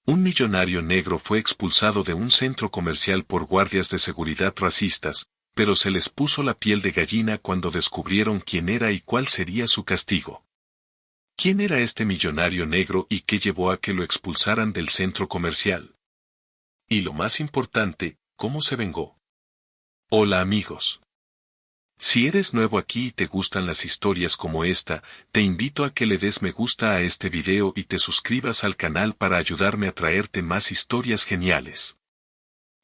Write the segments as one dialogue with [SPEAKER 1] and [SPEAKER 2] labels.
[SPEAKER 1] Un millonario negro fue expulsado de un centro comercial por guardias de seguridad racistas, pero se les puso la piel de gallina cuando descubrieron quién era y cuál sería su castigo. ¿Quién era este millonario negro y qué llevó a que lo expulsaran del centro comercial? Y lo más importante, ¿cómo se vengó? Hola amigos. Si eres nuevo aquí y te gustan las historias como esta, te invito a que le des me gusta a este video y te suscribas al canal para ayudarme a traerte más historias geniales.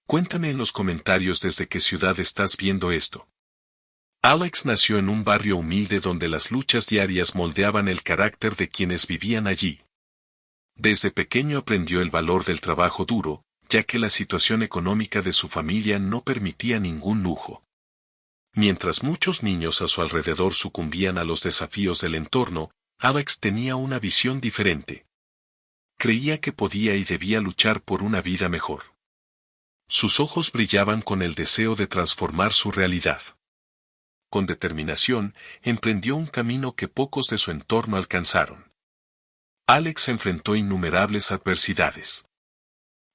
[SPEAKER 1] Cuéntame en los comentarios desde qué ciudad estás viendo esto. Alex nació en un barrio humilde donde las luchas diarias moldeaban el carácter de quienes vivían allí. Desde pequeño aprendió el valor del trabajo duro, ya que la situación económica de su familia no permitía ningún lujo. Mientras muchos niños a su alrededor sucumbían a los desafíos del entorno, Alex tenía una visión diferente. Creía que podía y debía luchar por una vida mejor. Sus ojos brillaban con el deseo de transformar su realidad. Con determinación, emprendió un camino que pocos de su entorno alcanzaron. Alex enfrentó innumerables adversidades.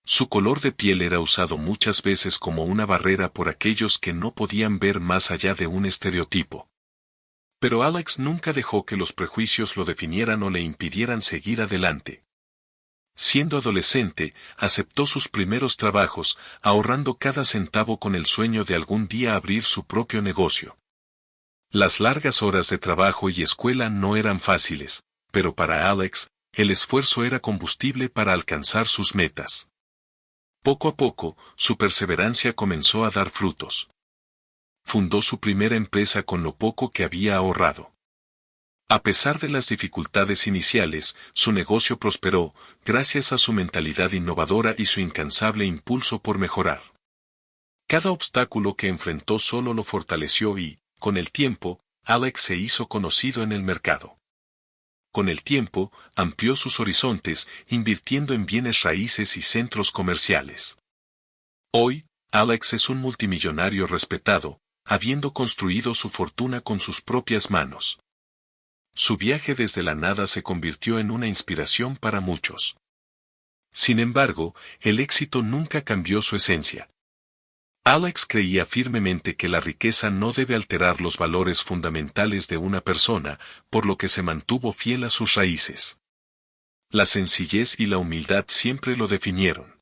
[SPEAKER 1] Su color de piel era usado muchas veces como una barrera por aquellos que no podían ver más allá de un estereotipo. Pero Alex nunca dejó que los prejuicios lo definieran o le impidieran seguir adelante. Siendo adolescente, aceptó sus primeros trabajos, ahorrando cada centavo con el sueño de algún día abrir su propio negocio. Las largas horas de trabajo y escuela no eran fáciles, pero para Alex, el esfuerzo era combustible para alcanzar sus metas. Poco a poco, su perseverancia comenzó a dar frutos. Fundó su primera empresa con lo poco que había ahorrado. A pesar de las dificultades iniciales, su negocio prosperó, gracias a su mentalidad innovadora y su incansable impulso por mejorar. Cada obstáculo que enfrentó solo lo fortaleció y, con el tiempo, Alex se hizo conocido en el mercado. Con el tiempo, amplió sus horizontes, invirtiendo en bienes raíces y centros comerciales. Hoy, Alex es un multimillonario respetado, habiendo construido su fortuna con sus propias manos. Su viaje desde la nada se convirtió en una inspiración para muchos. Sin embargo, el éxito nunca cambió su esencia. Alex creía firmemente que la riqueza no debe alterar los valores fundamentales de una persona, por lo que se mantuvo fiel a sus raíces. La sencillez y la humildad siempre lo definieron.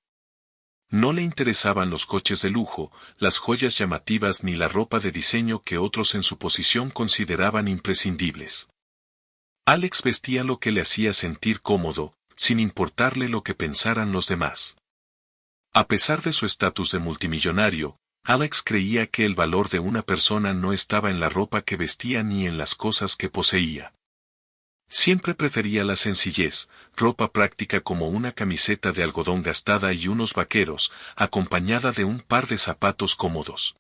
[SPEAKER 1] No le interesaban los coches de lujo, las joyas llamativas ni la ropa de diseño que otros en su posición consideraban imprescindibles. Alex vestía lo que le hacía sentir cómodo, sin importarle lo que pensaran los demás. A pesar de su estatus de multimillonario, Alex creía que el valor de una persona no estaba en la ropa que vestía ni en las cosas que poseía. Siempre prefería la sencillez, ropa práctica como una camiseta de algodón gastada y unos vaqueros, acompañada de un par de zapatos cómodos.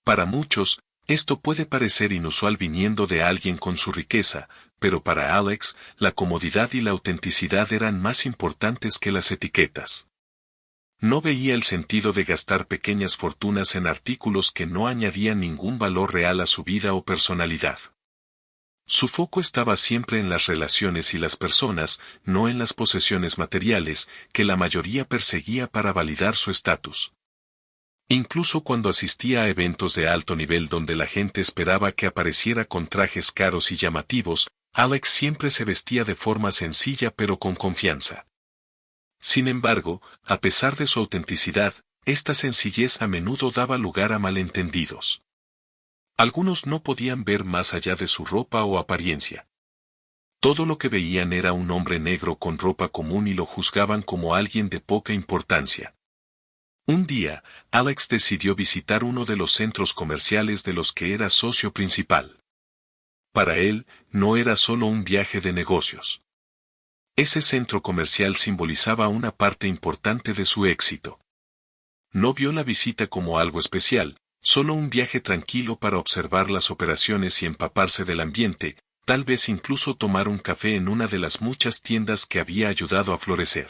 [SPEAKER 1] Para muchos, esto puede parecer inusual viniendo de alguien con su riqueza, pero para Alex, la comodidad y la autenticidad eran más importantes que las etiquetas. No veía el sentido de gastar pequeñas fortunas en artículos que no añadían ningún valor real a su vida o personalidad. Su foco estaba siempre en las relaciones y las personas, no en las posesiones materiales, que la mayoría perseguía para validar su estatus. Incluso cuando asistía a eventos de alto nivel donde la gente esperaba que apareciera con trajes caros y llamativos, Alex siempre se vestía de forma sencilla pero con confianza. Sin embargo, a pesar de su autenticidad, esta sencillez a menudo daba lugar a malentendidos. Algunos no podían ver más allá de su ropa o apariencia. Todo lo que veían era un hombre negro con ropa común y lo juzgaban como alguien de poca importancia. Un día, Alex decidió visitar uno de los centros comerciales de los que era socio principal. Para él, no era solo un viaje de negocios. Ese centro comercial simbolizaba una parte importante de su éxito. No vio la visita como algo especial, solo un viaje tranquilo para observar las operaciones y empaparse del ambiente, tal vez incluso tomar un café en una de las muchas tiendas que había ayudado a florecer.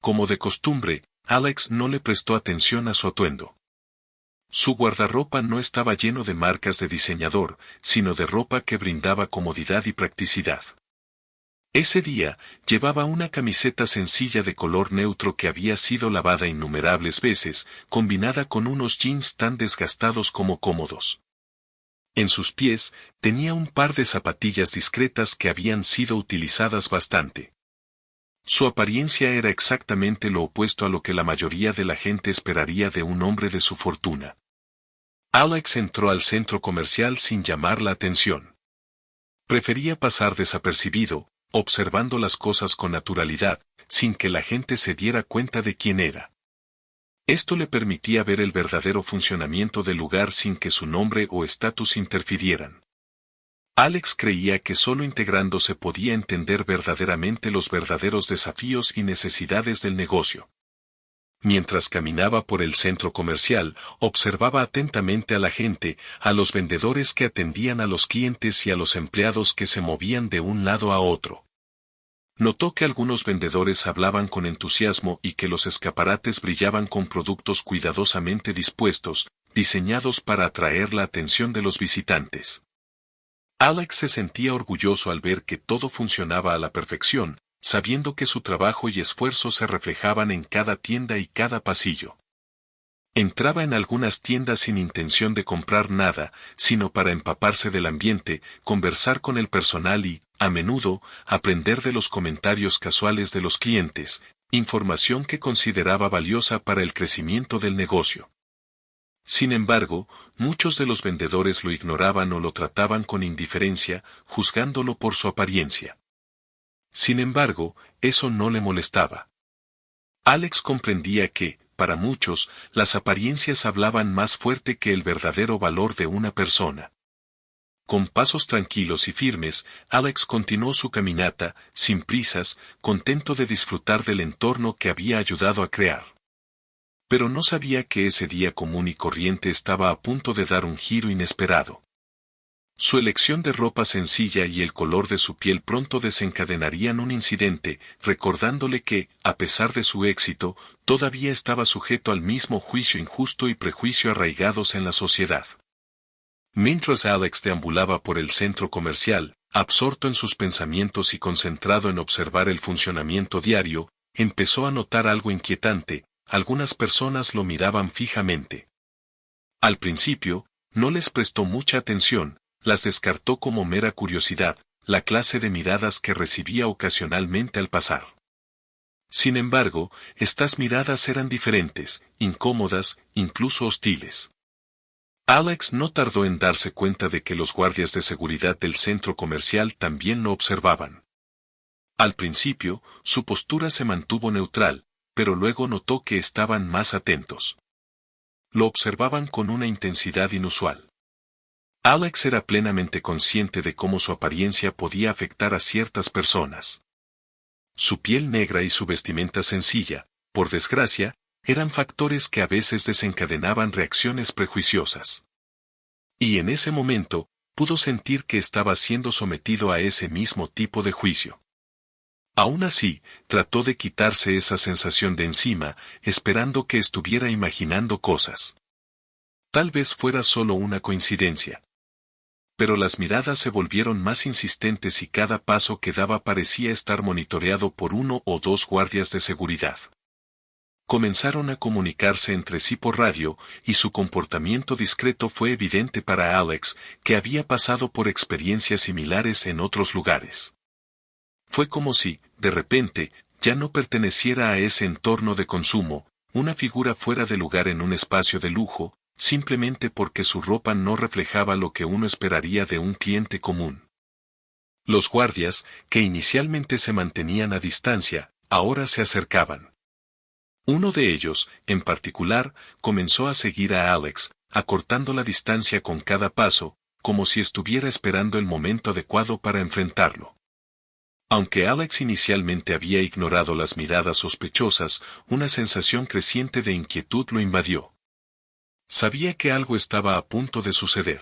[SPEAKER 1] Como de costumbre, Alex no le prestó atención a su atuendo. Su guardarropa no estaba lleno de marcas de diseñador, sino de ropa que brindaba comodidad y practicidad. Ese día, llevaba una camiseta sencilla de color neutro que había sido lavada innumerables veces, combinada con unos jeans tan desgastados como cómodos. En sus pies, tenía un par de zapatillas discretas que habían sido utilizadas bastante. Su apariencia era exactamente lo opuesto a lo que la mayoría de la gente esperaría de un hombre de su fortuna. Alex entró al centro comercial sin llamar la atención. Prefería pasar desapercibido, observando las cosas con naturalidad, sin que la gente se diera cuenta de quién era. Esto le permitía ver el verdadero funcionamiento del lugar sin que su nombre o estatus interfirieran. Alex creía que solo integrándose podía entender verdaderamente los verdaderos desafíos y necesidades del negocio. Mientras caminaba por el centro comercial, observaba atentamente a la gente, a los vendedores que atendían a los clientes y a los empleados que se movían de un lado a otro. Notó que algunos vendedores hablaban con entusiasmo y que los escaparates brillaban con productos cuidadosamente dispuestos, diseñados para atraer la atención de los visitantes. Alex se sentía orgulloso al ver que todo funcionaba a la perfección, sabiendo que su trabajo y esfuerzo se reflejaban en cada tienda y cada pasillo. Entraba en algunas tiendas sin intención de comprar nada, sino para empaparse del ambiente, conversar con el personal y, a menudo, aprender de los comentarios casuales de los clientes, información que consideraba valiosa para el crecimiento del negocio. Sin embargo, muchos de los vendedores lo ignoraban o lo trataban con indiferencia, juzgándolo por su apariencia. Sin embargo, eso no le molestaba. Alex comprendía que, para muchos, las apariencias hablaban más fuerte que el verdadero valor de una persona. Con pasos tranquilos y firmes, Alex continuó su caminata, sin prisas, contento de disfrutar del entorno que había ayudado a crear. Pero no sabía que ese día común y corriente estaba a punto de dar un giro inesperado. Su elección de ropa sencilla y el color de su piel pronto desencadenarían un incidente, recordándole que, a pesar de su éxito, todavía estaba sujeto al mismo juicio injusto y prejuicio arraigados en la sociedad. Mientras Alex deambulaba por el centro comercial, absorto en sus pensamientos y concentrado en observar el funcionamiento diario, empezó a notar algo inquietante: algunas personas lo miraban fijamente. Al principio, no les prestó mucha atención, las descartó como mera curiosidad, la clase de miradas que recibía ocasionalmente al pasar. Sin embargo, estas miradas eran diferentes, incómodas, incluso hostiles. Alex no tardó en darse cuenta de que los guardias de seguridad del centro comercial también lo observaban. Al principio, su postura se mantuvo neutral, pero luego notó que estaban más atentos. Lo observaban con una intensidad inusual. Alex era plenamente consciente de cómo su apariencia podía afectar a ciertas personas. Su piel negra y su vestimenta sencilla, por desgracia, eran factores que a veces desencadenaban reacciones prejuiciosas. Y en ese momento, pudo sentir que estaba siendo sometido a ese mismo tipo de juicio. Aún así, trató de quitarse esa sensación de encima, esperando que estuviera imaginando cosas. Tal vez fuera solo una coincidencia. Pero las miradas se volvieron más insistentes y cada paso que daba parecía estar monitoreado por uno o dos guardias de seguridad. Comenzaron a comunicarse entre sí por radio, y su comportamiento discreto fue evidente para Alex, que había pasado por experiencias similares en otros lugares. Fue como si, de repente, ya no perteneciera a ese entorno de consumo, una figura fuera de lugar en un espacio de lujo, simplemente porque su ropa no reflejaba lo que uno esperaría de un cliente común. Los guardias, que inicialmente se mantenían a distancia, ahora se acercaban. Uno de ellos, en particular, comenzó a seguir a Alex, acortando la distancia con cada paso, como si estuviera esperando el momento adecuado para enfrentarlo. Aunque Alex inicialmente había ignorado las miradas sospechosas, una sensación creciente de inquietud lo invadió. Sabía que algo estaba a punto de suceder.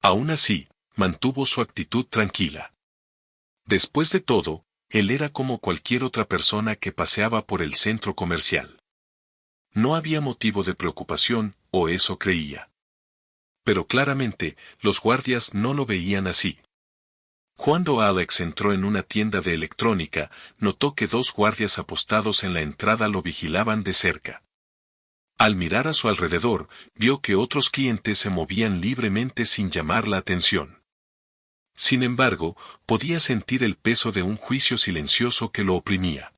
[SPEAKER 1] Aún así, mantuvo su actitud tranquila. Después de todo, él era como cualquier otra persona que paseaba por el centro comercial. No había motivo de preocupación, o eso creía. Pero claramente, los guardias no lo veían así. Cuando Alex entró en una tienda de electrónica, notó que dos guardias apostados en la entrada lo vigilaban de cerca. Al mirar a su alrededor, vio que otros clientes se movían libremente sin llamar la atención. Sin embargo, podía sentir el peso de un juicio silencioso que lo oprimía.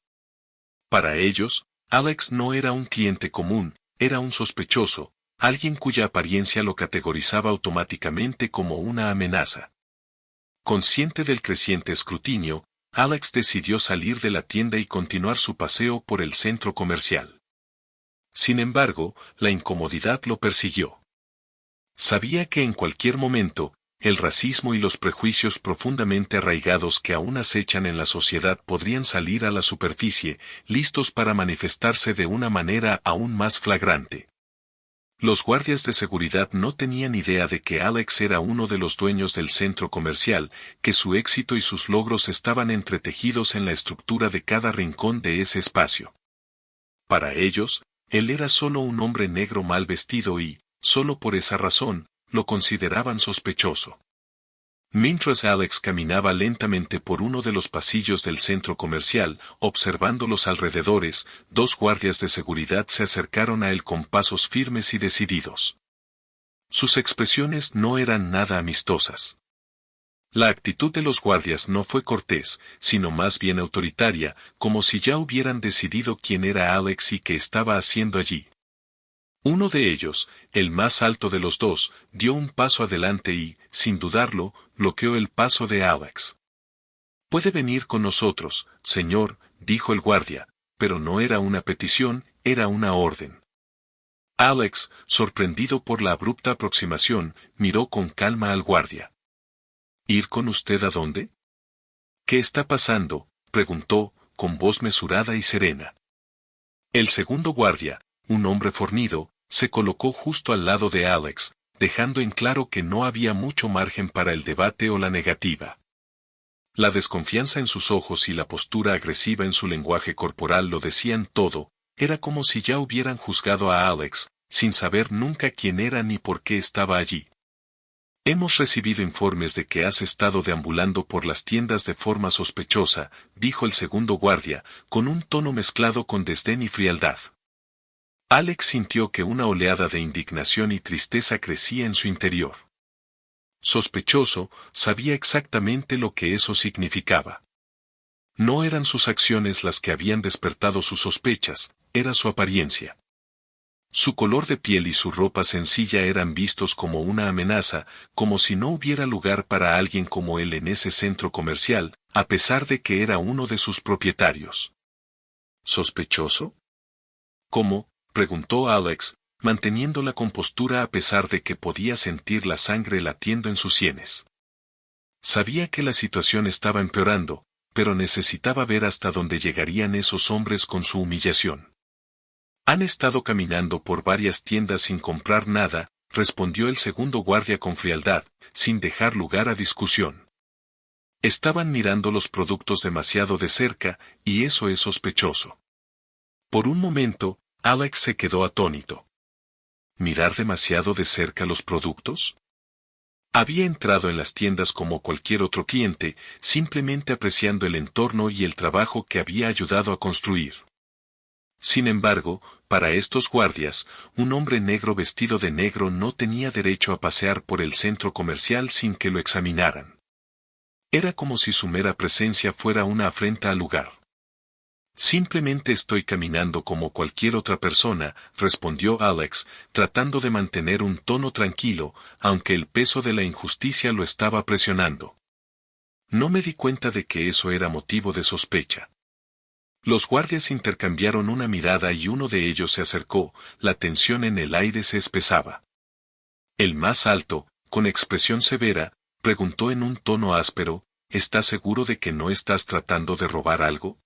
[SPEAKER 1] Para ellos, Alex no era un cliente común, era un sospechoso, alguien cuya apariencia lo categorizaba automáticamente como una amenaza. Consciente del creciente escrutinio, Alex decidió salir de la tienda y continuar su paseo por el centro comercial. Sin embargo, la incomodidad lo persiguió. Sabía que en cualquier momento, el racismo y los prejuicios profundamente arraigados que aún acechan en la sociedad podrían salir a la superficie, listos para manifestarse de una manera aún más flagrante. Los guardias de seguridad no tenían idea de que Alex era uno de los dueños del centro comercial, que su éxito y sus logros estaban entretejidos en la estructura de cada rincón de ese espacio. Para ellos, él era solo un hombre negro mal vestido y, solo por esa razón, lo consideraban sospechoso. Mientras Alex caminaba lentamente por uno de los pasillos del centro comercial, observando los alrededores, dos guardias de seguridad se acercaron a él con pasos firmes y decididos. Sus expresiones no eran nada amistosas. La actitud de los guardias no fue cortés, sino más bien autoritaria, como si ya hubieran decidido quién era Alex y qué estaba haciendo allí. Uno de ellos, el más alto de los dos, dio un paso adelante y, sin dudarlo, bloqueó el paso de Alex. «Puede venir con nosotros, señor», dijo el guardia, pero no era una petición, era una orden. Alex, sorprendido por la abrupta aproximación, miró con calma al guardia. «¿Ir con usted a dónde?» «¿Qué está pasando?», preguntó, con voz mesurada y serena. El segundo guardia, un hombre fornido, se colocó justo al lado de Alex, dejando en claro que no había mucho margen para el debate o la negativa. La desconfianza en sus ojos y la postura agresiva en su lenguaje corporal lo decían todo, era como si ya hubieran juzgado a Alex, sin saber nunca quién era ni por qué estaba allí. «Hemos recibido informes de que has estado deambulando por las tiendas de forma sospechosa», dijo el segundo guardia, con un tono mezclado con desdén y frialdad. Alex sintió que una oleada de indignación y tristeza crecía en su interior. Sospechoso, sabía exactamente lo que eso significaba. No eran sus acciones las que habían despertado sus sospechas, era su apariencia. Su color de piel y su ropa sencilla eran vistos como una amenaza, como si no hubiera lugar para alguien como él en ese centro comercial, a pesar de que era uno de sus propietarios. ¿Sospechoso? ¿Cómo?, preguntó Alex, manteniendo la compostura a pesar de que podía sentir la sangre latiendo en sus sienes. Sabía que la situación estaba empeorando, pero necesitaba ver hasta dónde llegarían esos hombres con su humillación. «Han estado caminando por varias tiendas sin comprar nada», respondió el segundo guardia con frialdad, sin dejar lugar a discusión. «Estaban mirando los productos demasiado de cerca, y eso es sospechoso». Por un momento, Alex se quedó atónito. ¿Mirar demasiado de cerca los productos? Había entrado en las tiendas como cualquier otro cliente, simplemente apreciando el entorno y el trabajo que había ayudado a construir. Sin embargo, para estos guardias, un hombre negro vestido de negro no tenía derecho a pasear por el centro comercial sin que lo examinaran. Era como si su mera presencia fuera una afrenta al lugar. «Simplemente estoy caminando como cualquier otra persona», respondió Alex, tratando de mantener un tono tranquilo, aunque el peso de la injusticia lo estaba presionando. «No me di cuenta de que eso era motivo de sospecha». Los guardias intercambiaron una mirada y uno de ellos se acercó, la tensión en el aire se espesaba. El más alto, con expresión severa, preguntó en un tono áspero, «¿Estás seguro de que no estás tratando de robar algo?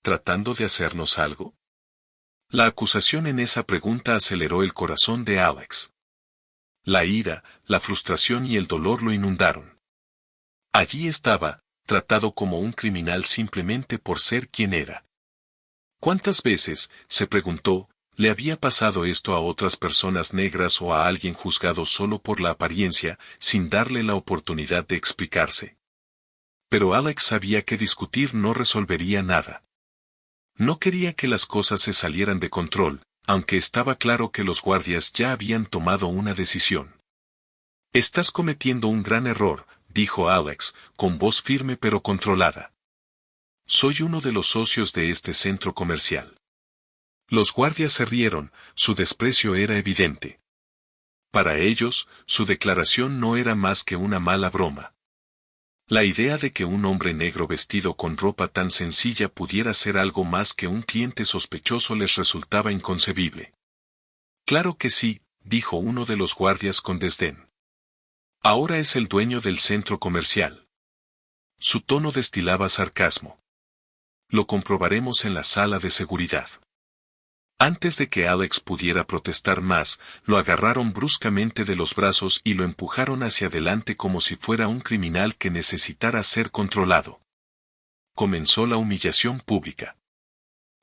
[SPEAKER 1] ¿Tratando de hacernos algo?» La acusación en esa pregunta aceleró el corazón de Alex. La ira, la frustración y el dolor lo inundaron. Allí estaba, tratado como un criminal simplemente por ser quien era. ¿Cuántas veces, se preguntó, le había pasado esto a otras personas negras o a alguien juzgado solo por la apariencia, sin darle la oportunidad de explicarse? Pero Alex sabía que discutir no resolvería nada. No quería que las cosas se salieran de control, aunque estaba claro que los guardias ya habían tomado una decisión. «Estás cometiendo un gran error», dijo Alex, con voz firme pero controlada. «Soy uno de los socios de este centro comercial». Los guardias se rieron, su desprecio era evidente. Para ellos, su declaración no era más que una mala broma. La idea de que un hombre negro vestido con ropa tan sencilla pudiera ser algo más que un cliente sospechoso les resultaba inconcebible. «Claro que sí», dijo uno de los guardias con desdén. «Ahora es el dueño del centro comercial». Su tono destilaba sarcasmo. «Lo comprobaremos en la sala de seguridad». Antes de que Alex pudiera protestar más, lo agarraron bruscamente de los brazos y lo empujaron hacia adelante como si fuera un criminal que necesitara ser controlado. Comenzó la humillación pública.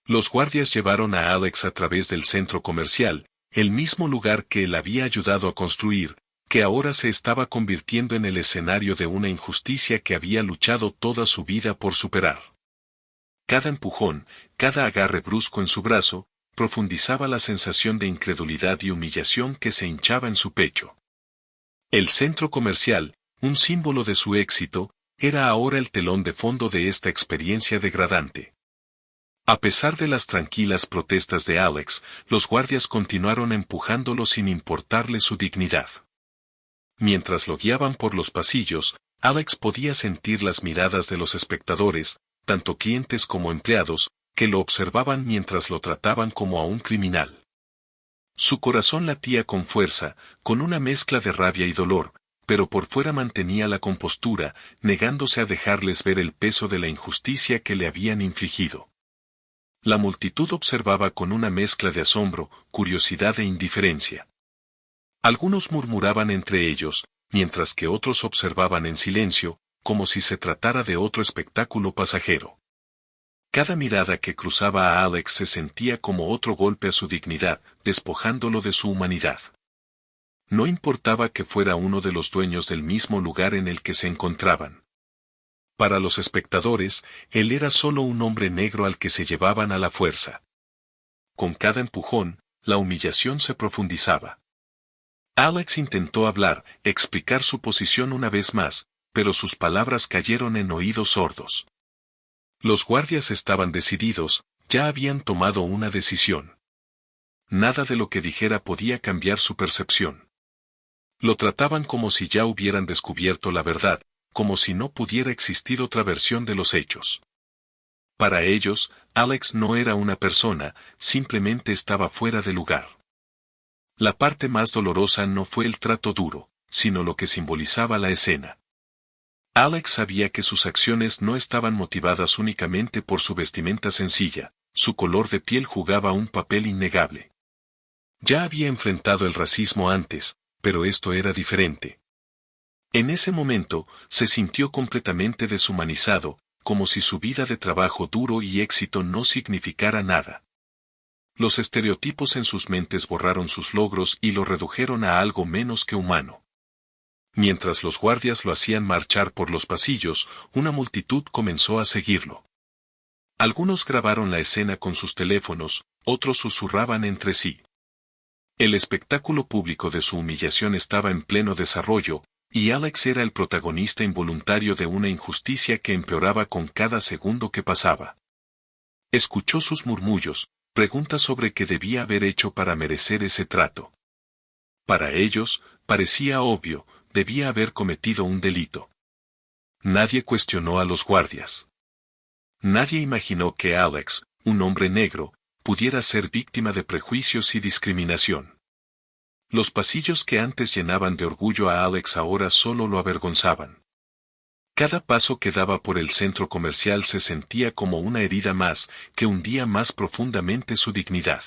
[SPEAKER 1] Los guardias llevaron a Alex a través del centro comercial, el mismo lugar que él había ayudado a construir, que ahora se estaba convirtiendo en el escenario de una injusticia que había luchado toda su vida por superar. Cada empujón, cada agarre brusco en su brazo, profundizaba la sensación de incredulidad y humillación que se hinchaba en su pecho. El centro comercial, un símbolo de su éxito, era ahora el telón de fondo de esta experiencia degradante. A pesar de las tranquilas protestas de Alex, los guardias continuaron empujándolo sin importarle su dignidad. Mientras lo guiaban por los pasillos, Alex podía sentir las miradas de los espectadores, tanto clientes como empleados, que lo observaban mientras lo trataban como a un criminal. Su corazón latía con fuerza, con una mezcla de rabia y dolor, pero por fuera mantenía la compostura, negándose a dejarles ver el peso de la injusticia que le habían infligido. La multitud observaba con una mezcla de asombro, curiosidad e indiferencia. Algunos murmuraban entre ellos, mientras que otros observaban en silencio, como si se tratara de otro espectáculo pasajero. Cada mirada que cruzaba a Alex se sentía como otro golpe a su dignidad, despojándolo de su humanidad. No importaba que fuera uno de los dueños del mismo lugar en el que se encontraban. Para los espectadores, él era solo un hombre negro al que se llevaban a la fuerza. Con cada empujón, la humillación se profundizaba. Alex intentó hablar, explicar su posición una vez más, pero sus palabras cayeron en oídos sordos. Los guardias estaban decididos, ya habían tomado una decisión. Nada de lo que dijera podía cambiar su percepción. Lo trataban como si ya hubieran descubierto la verdad, como si no pudiera existir otra versión de los hechos. Para ellos, Alex no era una persona, simplemente estaba fuera de lugar. La parte más dolorosa no fue el trato duro, sino lo que simbolizaba la escena. Alex sabía que sus acciones no estaban motivadas únicamente por su vestimenta sencilla, su color de piel jugaba un papel innegable. Ya había enfrentado el racismo antes, pero esto era diferente. En ese momento, se sintió completamente deshumanizado, como si su vida de trabajo duro y éxito no significara nada. Los estereotipos en sus mentes borraron sus logros y lo redujeron a algo menos que humano. Mientras los guardias lo hacían marchar por los pasillos, una multitud comenzó a seguirlo. Algunos grabaron la escena con sus teléfonos, otros susurraban entre sí. El espectáculo público de su humillación estaba en pleno desarrollo, y Alex era el protagonista involuntario de una injusticia que empeoraba con cada segundo que pasaba. Escuchó sus murmullos, preguntas sobre qué debía haber hecho para merecer ese trato. Para ellos, parecía obvio, debía haber cometido un delito. Nadie cuestionó a los guardias. Nadie imaginó que Alex, un hombre negro, pudiera ser víctima de prejuicios y discriminación. Los pasillos que antes llenaban de orgullo a Alex ahora solo lo avergonzaban. Cada paso que daba por el centro comercial se sentía como una herida más, que hundía más profundamente su dignidad.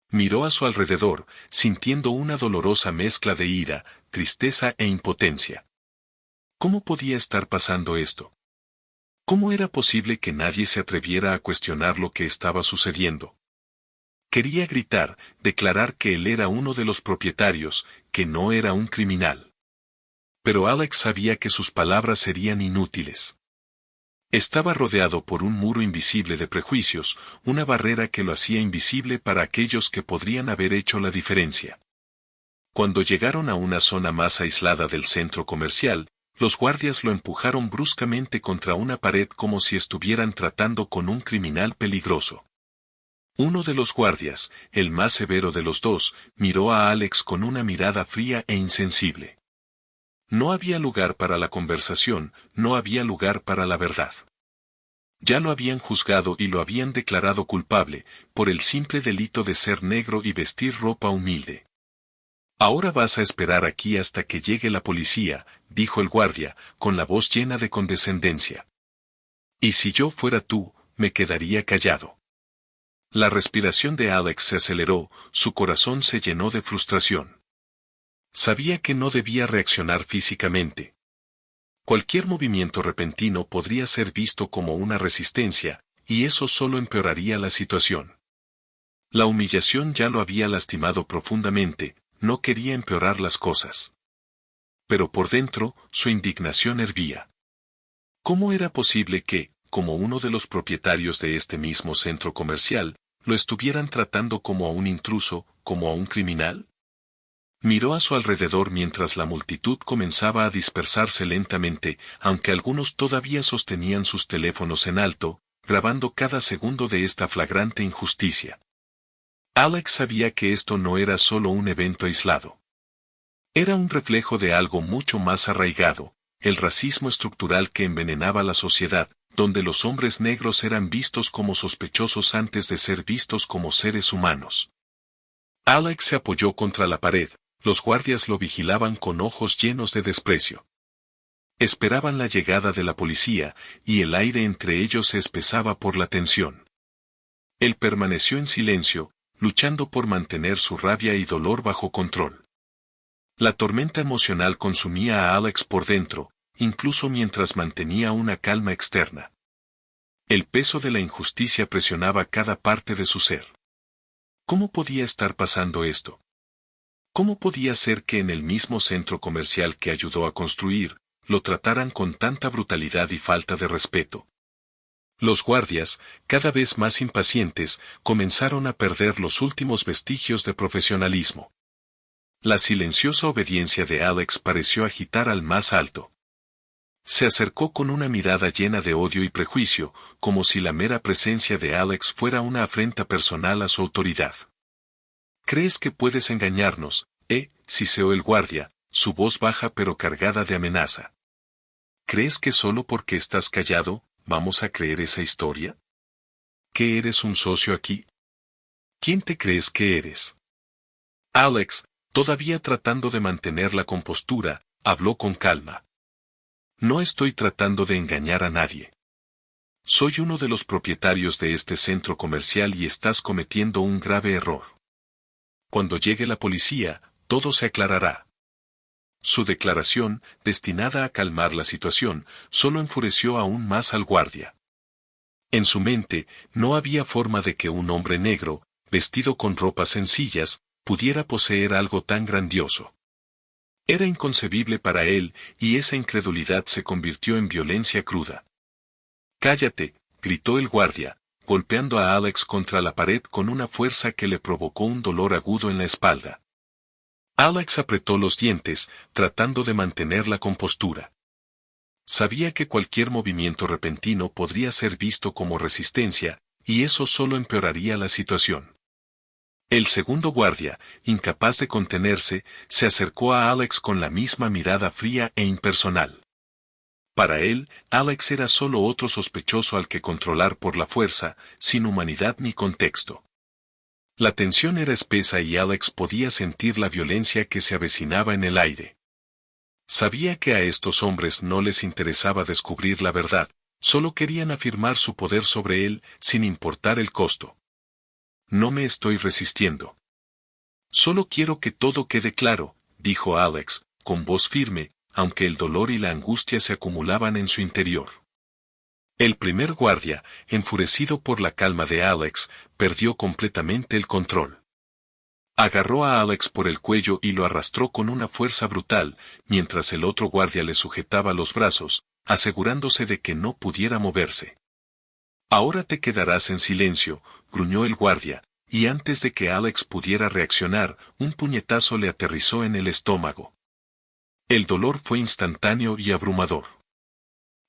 [SPEAKER 1] Miró a su alrededor, sintiendo una dolorosa mezcla de ira, tristeza e impotencia. ¿Cómo podía estar pasando esto? ¿Cómo era posible que nadie se atreviera a cuestionar lo que estaba sucediendo? Quería gritar, declarar que él era uno de los propietarios, que no era un criminal. Pero Alex sabía que sus palabras serían inútiles. Estaba rodeado por un muro invisible de prejuicios, una barrera que lo hacía invisible para aquellos que podrían haber hecho la diferencia. Cuando llegaron a una zona más aislada del centro comercial, los guardias lo empujaron bruscamente contra una pared como si estuvieran tratando con un criminal peligroso. Uno de los guardias, el más severo de los dos, miró a Alex con una mirada fría e insensible. No había lugar para la conversación, no había lugar para la verdad. Ya lo habían juzgado y lo habían declarado culpable, por el simple delito de ser negro y vestir ropa humilde. Ahora vas a esperar aquí hasta que llegue la policía, dijo el guardia, con la voz llena de condescendencia. Y si yo fuera tú, me quedaría callado. La respiración de Alex se aceleró, su corazón se llenó de frustración. Sabía que no debía reaccionar físicamente. Cualquier movimiento repentino podría ser visto como una resistencia, y eso solo empeoraría la situación. La humillación ya lo había lastimado profundamente, no quería empeorar las cosas. Pero por dentro, su indignación hervía. ¿Cómo era posible que, como uno de los propietarios de este mismo centro comercial, lo estuvieran tratando como a un intruso, como a un criminal? Miró a su alrededor mientras la multitud comenzaba a dispersarse lentamente, aunque algunos todavía sostenían sus teléfonos en alto, grabando cada segundo de esta flagrante injusticia. Alex sabía que esto no era solo un evento aislado. Era un reflejo de algo mucho más arraigado, el racismo estructural que envenenaba la sociedad, donde los hombres negros eran vistos como sospechosos antes de ser vistos como seres humanos. Alex se apoyó contra la pared. Los guardias lo vigilaban con ojos llenos de desprecio. Esperaban la llegada de la policía, y el aire entre ellos se espesaba por la tensión. Él permaneció en silencio, luchando por mantener su rabia y dolor bajo control. La tormenta emocional consumía a Alex por dentro, incluso mientras mantenía una calma externa. El peso de la injusticia presionaba cada parte de su ser. ¿Cómo podía estar pasando esto? ¿Cómo podía ser que en el mismo centro comercial que ayudó a construir, lo trataran con tanta brutalidad y falta de respeto? Los guardias, cada vez más impacientes, comenzaron a perder los últimos vestigios de profesionalismo. La silenciosa obediencia de Alex pareció agitar al más alto. Se acercó con una mirada llena de odio y prejuicio, como si la mera presencia de Alex fuera una afrenta personal a su autoridad. ¿Crees que puedes engañarnos, siseó el guardia, su voz baja pero cargada de amenaza? ¿Crees que solo porque estás callado, vamos a creer esa historia? ¿Que eres un socio aquí? ¿Quién te crees que eres? Alex, todavía tratando de mantener la compostura, habló con calma. No estoy tratando de engañar a nadie. Soy uno de los propietarios de este centro comercial y estás cometiendo un grave error. Cuando llegue la policía, todo se aclarará. Su declaración, destinada a calmar la situación, solo enfureció aún más al guardia. En su mente, no había forma de que un hombre negro, vestido con ropas sencillas, pudiera poseer algo tan grandioso. Era inconcebible para él, y esa incredulidad se convirtió en violencia cruda. «Cállate», gritó el guardia, golpeando a Alex contra la pared con una fuerza que le provocó un dolor agudo en la espalda. Alex apretó los dientes, tratando de mantener la compostura. Sabía que cualquier movimiento repentino podría ser visto como resistencia, y eso solo empeoraría la situación. El segundo guardia, incapaz de contenerse, se acercó a Alex con la misma mirada fría e impersonal. Para él, Alex era solo otro sospechoso al que controlar por la fuerza, sin humanidad ni contexto. La tensión era espesa y Alex podía sentir la violencia que se avecinaba en el aire. Sabía que a estos hombres no les interesaba descubrir la verdad, solo querían afirmar su poder sobre él, sin importar el costo. No me estoy resistiendo. Solo quiero que todo quede claro, dijo Alex, con voz firme, aunque el dolor y la angustia se acumulaban en su interior. El primer guardia, enfurecido por la calma de Alex, perdió completamente el control. Agarró a Alex por el cuello y lo arrastró con una fuerza brutal, mientras el otro guardia le sujetaba los brazos, asegurándose de que no pudiera moverse. Ahora te quedarás en silencio, gruñó el guardia, y antes de que Alex pudiera reaccionar, un puñetazo le aterrizó en el estómago. El dolor fue instantáneo y abrumador.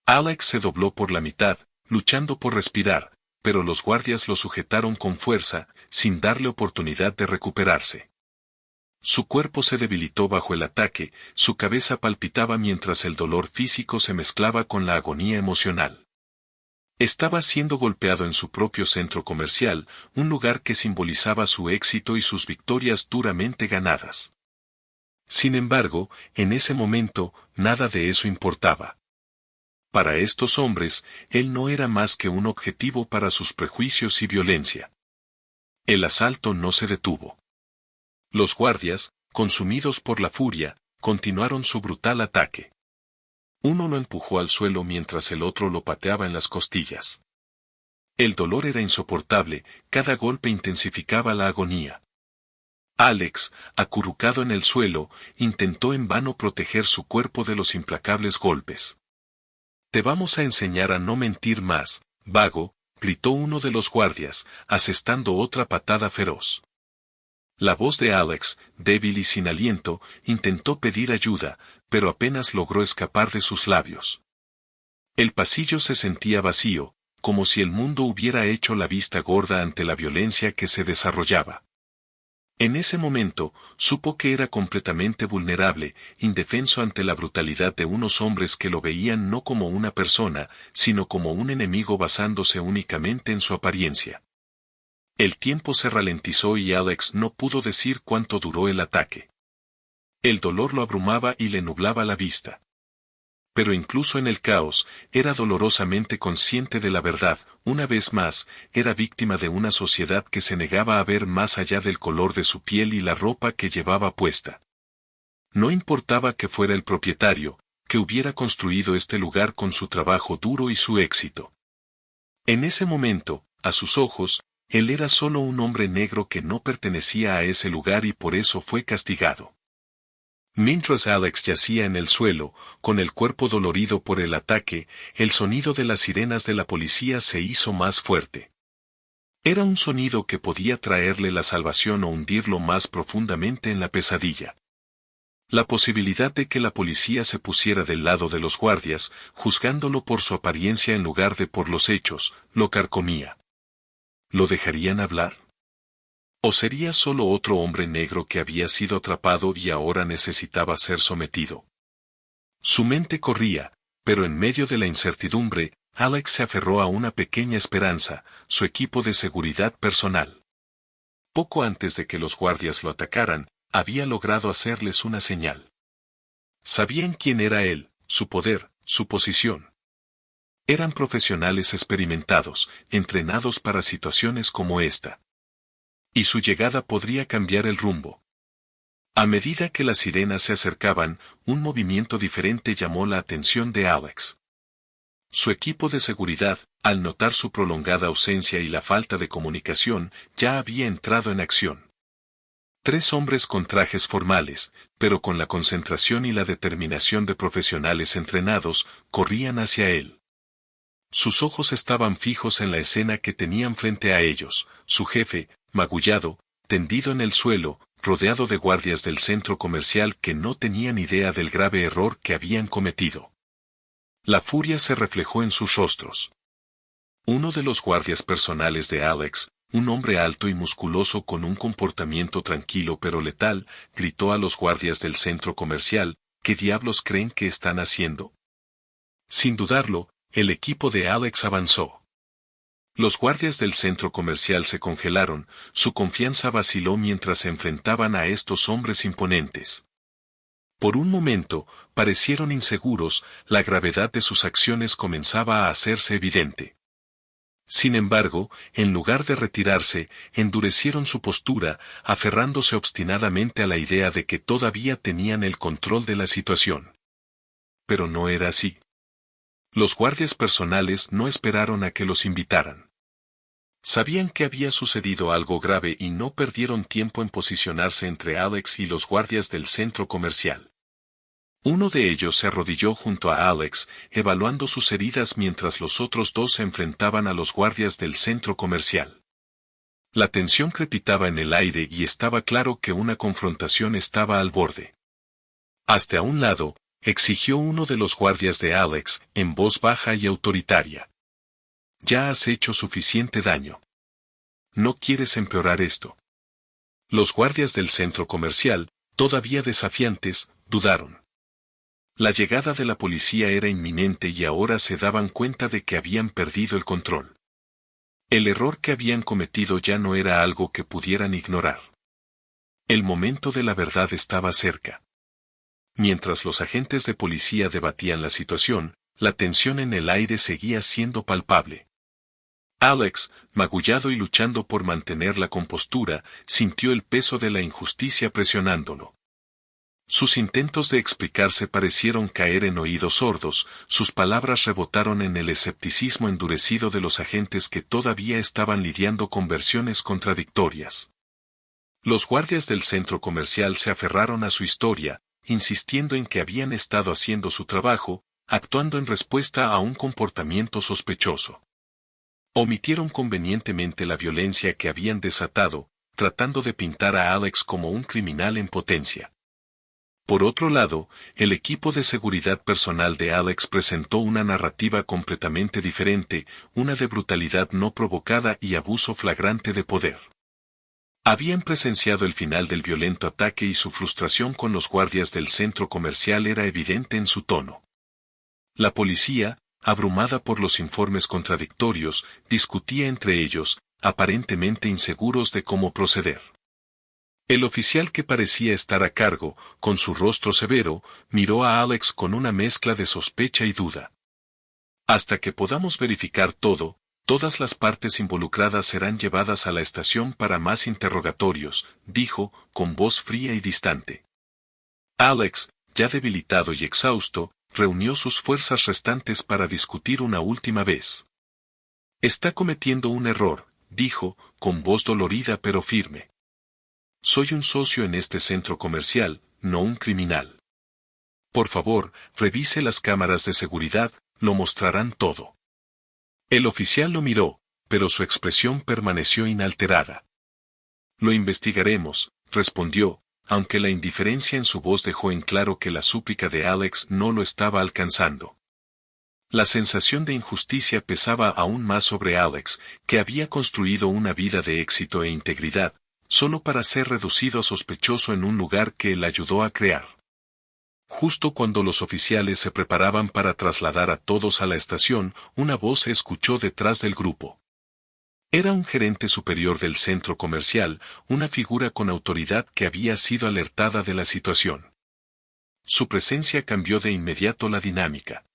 [SPEAKER 1] Alex se dobló por la mitad, luchando por respirar, pero los guardias lo sujetaron con fuerza, sin darle oportunidad de recuperarse. Su cuerpo se debilitó bajo el ataque, su cabeza palpitaba mientras el dolor físico se mezclaba con la agonía emocional. Estaba siendo golpeado en su propio centro comercial, un lugar que simbolizaba su éxito y sus victorias duramente ganadas. Sin embargo, en ese momento, nada de eso importaba. Para estos hombres, él no era más que un objetivo para sus prejuicios y violencia. El asalto no se detuvo. Los guardias, consumidos por la furia, continuaron su brutal ataque. Uno lo empujó al suelo mientras el otro lo pateaba en las costillas. El dolor era insoportable, cada golpe intensificaba la agonía. Alex, acurrucado en el suelo, intentó en vano proteger su cuerpo de los implacables golpes. Te vamos a enseñar a no mentir más, vago, gritó uno de los guardias, asestando otra patada feroz. La voz de Alex, débil y sin aliento, intentó pedir ayuda, pero apenas logró escapar de sus labios. El pasillo se sentía vacío, como si el mundo hubiera hecho la vista gorda ante la violencia que se desarrollaba. En ese momento, supo que era completamente vulnerable, indefenso ante la brutalidad de unos hombres que lo veían no como una persona, sino como un enemigo basándose únicamente en su apariencia. El tiempo se ralentizó y Alex no pudo decir cuánto duró el ataque. El dolor lo abrumaba y le nublaba la vista. Pero incluso en el caos, era dolorosamente consciente de la verdad, una vez más, era víctima de una sociedad que se negaba a ver más allá del color de su piel y la ropa que llevaba puesta. No importaba que fuera el propietario, que hubiera construido este lugar con su trabajo duro y su éxito. En ese momento, a sus ojos, él era solo un hombre negro que no pertenecía a ese lugar y por eso fue castigado. Mientras Alex yacía en el suelo, con el cuerpo dolorido por el ataque, el sonido de las sirenas de la policía se hizo más fuerte. Era un sonido que podía traerle la salvación o hundirlo más profundamente en la pesadilla. La posibilidad de que la policía se pusiera del lado de los guardias, juzgándolo por su apariencia en lugar de por los hechos, lo carcomía. ¿Lo dejarían hablar? ¿O sería solo otro hombre negro que había sido atrapado y ahora necesitaba ser sometido? Su mente corría, pero en medio de la incertidumbre, Alex se aferró a una pequeña esperanza, su equipo de seguridad personal. Poco antes de que los guardias lo atacaran, había logrado hacerles una señal. Sabían quién era él, su poder, su posición. Eran profesionales experimentados, entrenados para situaciones como esta. Y su llegada podría cambiar el rumbo. A medida que las sirenas se acercaban, un movimiento diferente llamó la atención de Alex. Su equipo de seguridad, al notar su prolongada ausencia y la falta de comunicación, ya había entrado en acción. 3 hombres con trajes formales, pero con la concentración y la determinación de profesionales entrenados, corrían hacia él. Sus ojos estaban fijos en la escena que tenían frente a ellos, su jefe, magullado, tendido en el suelo, rodeado de guardias del centro comercial que no tenían idea del grave error que habían cometido. La furia se reflejó en sus rostros. Uno de los guardias personales de Alex, un hombre alto y musculoso con un comportamiento tranquilo pero letal, gritó a los guardias del centro comercial, ¿qué diablos creen que están haciendo? Sin dudarlo, el equipo de Alex avanzó. Los guardias del centro comercial se congelaron, su confianza vaciló mientras se enfrentaban a estos hombres imponentes. Por un momento, parecieron inseguros, la gravedad de sus acciones comenzaba a hacerse evidente. Sin embargo, en lugar de retirarse, endurecieron su postura, aferrándose obstinadamente a la idea de que todavía tenían el control de la situación. Pero no era así. Los guardias personales no esperaron a que los invitaran. Sabían que había sucedido algo grave y no perdieron tiempo en posicionarse entre Alex y los guardias del centro comercial. Uno de ellos se arrodilló junto a Alex, evaluando sus heridas mientras los otros dos se enfrentaban a los guardias del centro comercial. La tensión crepitaba en el aire y estaba claro que una confrontación estaba al borde. «Hazte a un lado», exigió uno de los guardias de Alex, en voz baja y autoritaria. «Ya has hecho suficiente daño. No quieres empeorar esto». Los guardias del centro comercial, todavía desafiantes, dudaron. La llegada de la policía era inminente y ahora se daban cuenta de que habían perdido el control. El error que habían cometido ya no era algo que pudieran ignorar. El momento de la verdad estaba cerca. Mientras los agentes de policía debatían la situación, la tensión en el aire seguía siendo palpable. Alex, magullado y luchando por mantener la compostura, sintió el peso de la injusticia presionándolo. Sus intentos de explicarse parecieron caer en oídos sordos, sus palabras rebotaron en el escepticismo endurecido de los agentes que todavía estaban lidiando con versiones contradictorias. Los guardias del centro comercial se aferraron a su historia, insistiendo en que habían estado haciendo su trabajo, actuando en respuesta a un comportamiento sospechoso. Omitieron convenientemente la violencia que habían desatado, tratando de pintar a Alex como un criminal en potencia. Por otro lado, el equipo de seguridad personal de Alex presentó una narrativa completamente diferente, una de brutalidad no provocada y abuso flagrante de poder. Habían presenciado el final del violento ataque y su frustración con los guardias del centro comercial era evidente en su tono. La policía, abrumada por los informes contradictorios, discutía entre ellos, aparentemente inseguros de cómo proceder. El oficial que parecía estar a cargo, con su rostro severo, miró a Alex con una mezcla de sospecha y duda. «Hasta que podamos verificar todo, todas las partes involucradas serán llevadas a la estación para más interrogatorios», dijo, con voz fría y distante. Alex, ya debilitado y exhausto, reunió sus fuerzas restantes para discutir una última vez. «Está cometiendo un error», dijo, con voz dolorida pero firme. «Soy un socio en este centro comercial, no un criminal. Por favor, revise las cámaras de seguridad, lo mostrarán todo». El oficial lo miró, pero su expresión permaneció inalterada. «Lo investigaremos», respondió, aunque la indiferencia en su voz dejó en claro que la súplica de Alex no lo estaba alcanzando. La sensación de injusticia pesaba aún más sobre Alex, que había construido una vida de éxito e integridad, solo para ser reducido a sospechoso en un lugar que él ayudó a crear. Justo cuando los oficiales se preparaban para trasladar a todos a la estación, una voz se escuchó detrás del grupo. Era un gerente superior del centro comercial, una figura con autoridad que había sido alertada de la situación. Su presencia cambió de inmediato la dinámica.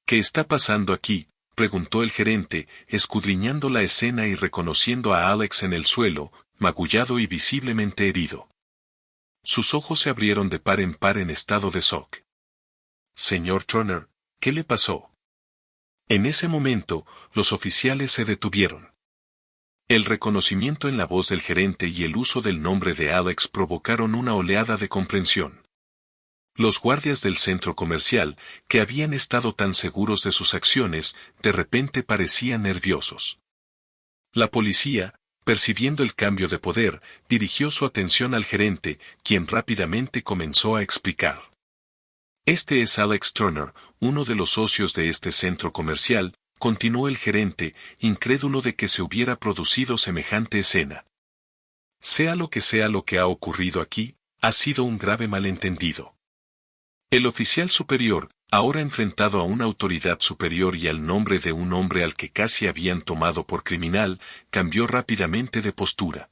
[SPEAKER 1] «¿Qué está pasando aquí?», preguntó el gerente, escudriñando la escena y reconociendo a Alex en el suelo, magullado y visiblemente herido. Sus ojos se abrieron de par en estado de shock. «Señor Turner, ¿qué le pasó?». En ese momento, los oficiales se detuvieron. El reconocimiento en la voz del gerente y el uso del nombre de Alex provocaron una oleada de comprensión. Los guardias del centro comercial, que habían estado tan seguros de sus acciones, de repente parecían nerviosos. La policía, percibiendo el cambio de poder, dirigió su atención al gerente, quien rápidamente comenzó a explicar. «Este es Alex Turner, uno de los socios de este centro comercial», continuó el gerente, incrédulo de que se hubiera producido semejante escena. «Sea lo que ha ocurrido aquí, ha sido un grave malentendido». El oficial superior, ahora enfrentado a una autoridad superior y al nombre de un hombre al que casi habían tomado por criminal, cambió rápidamente de postura.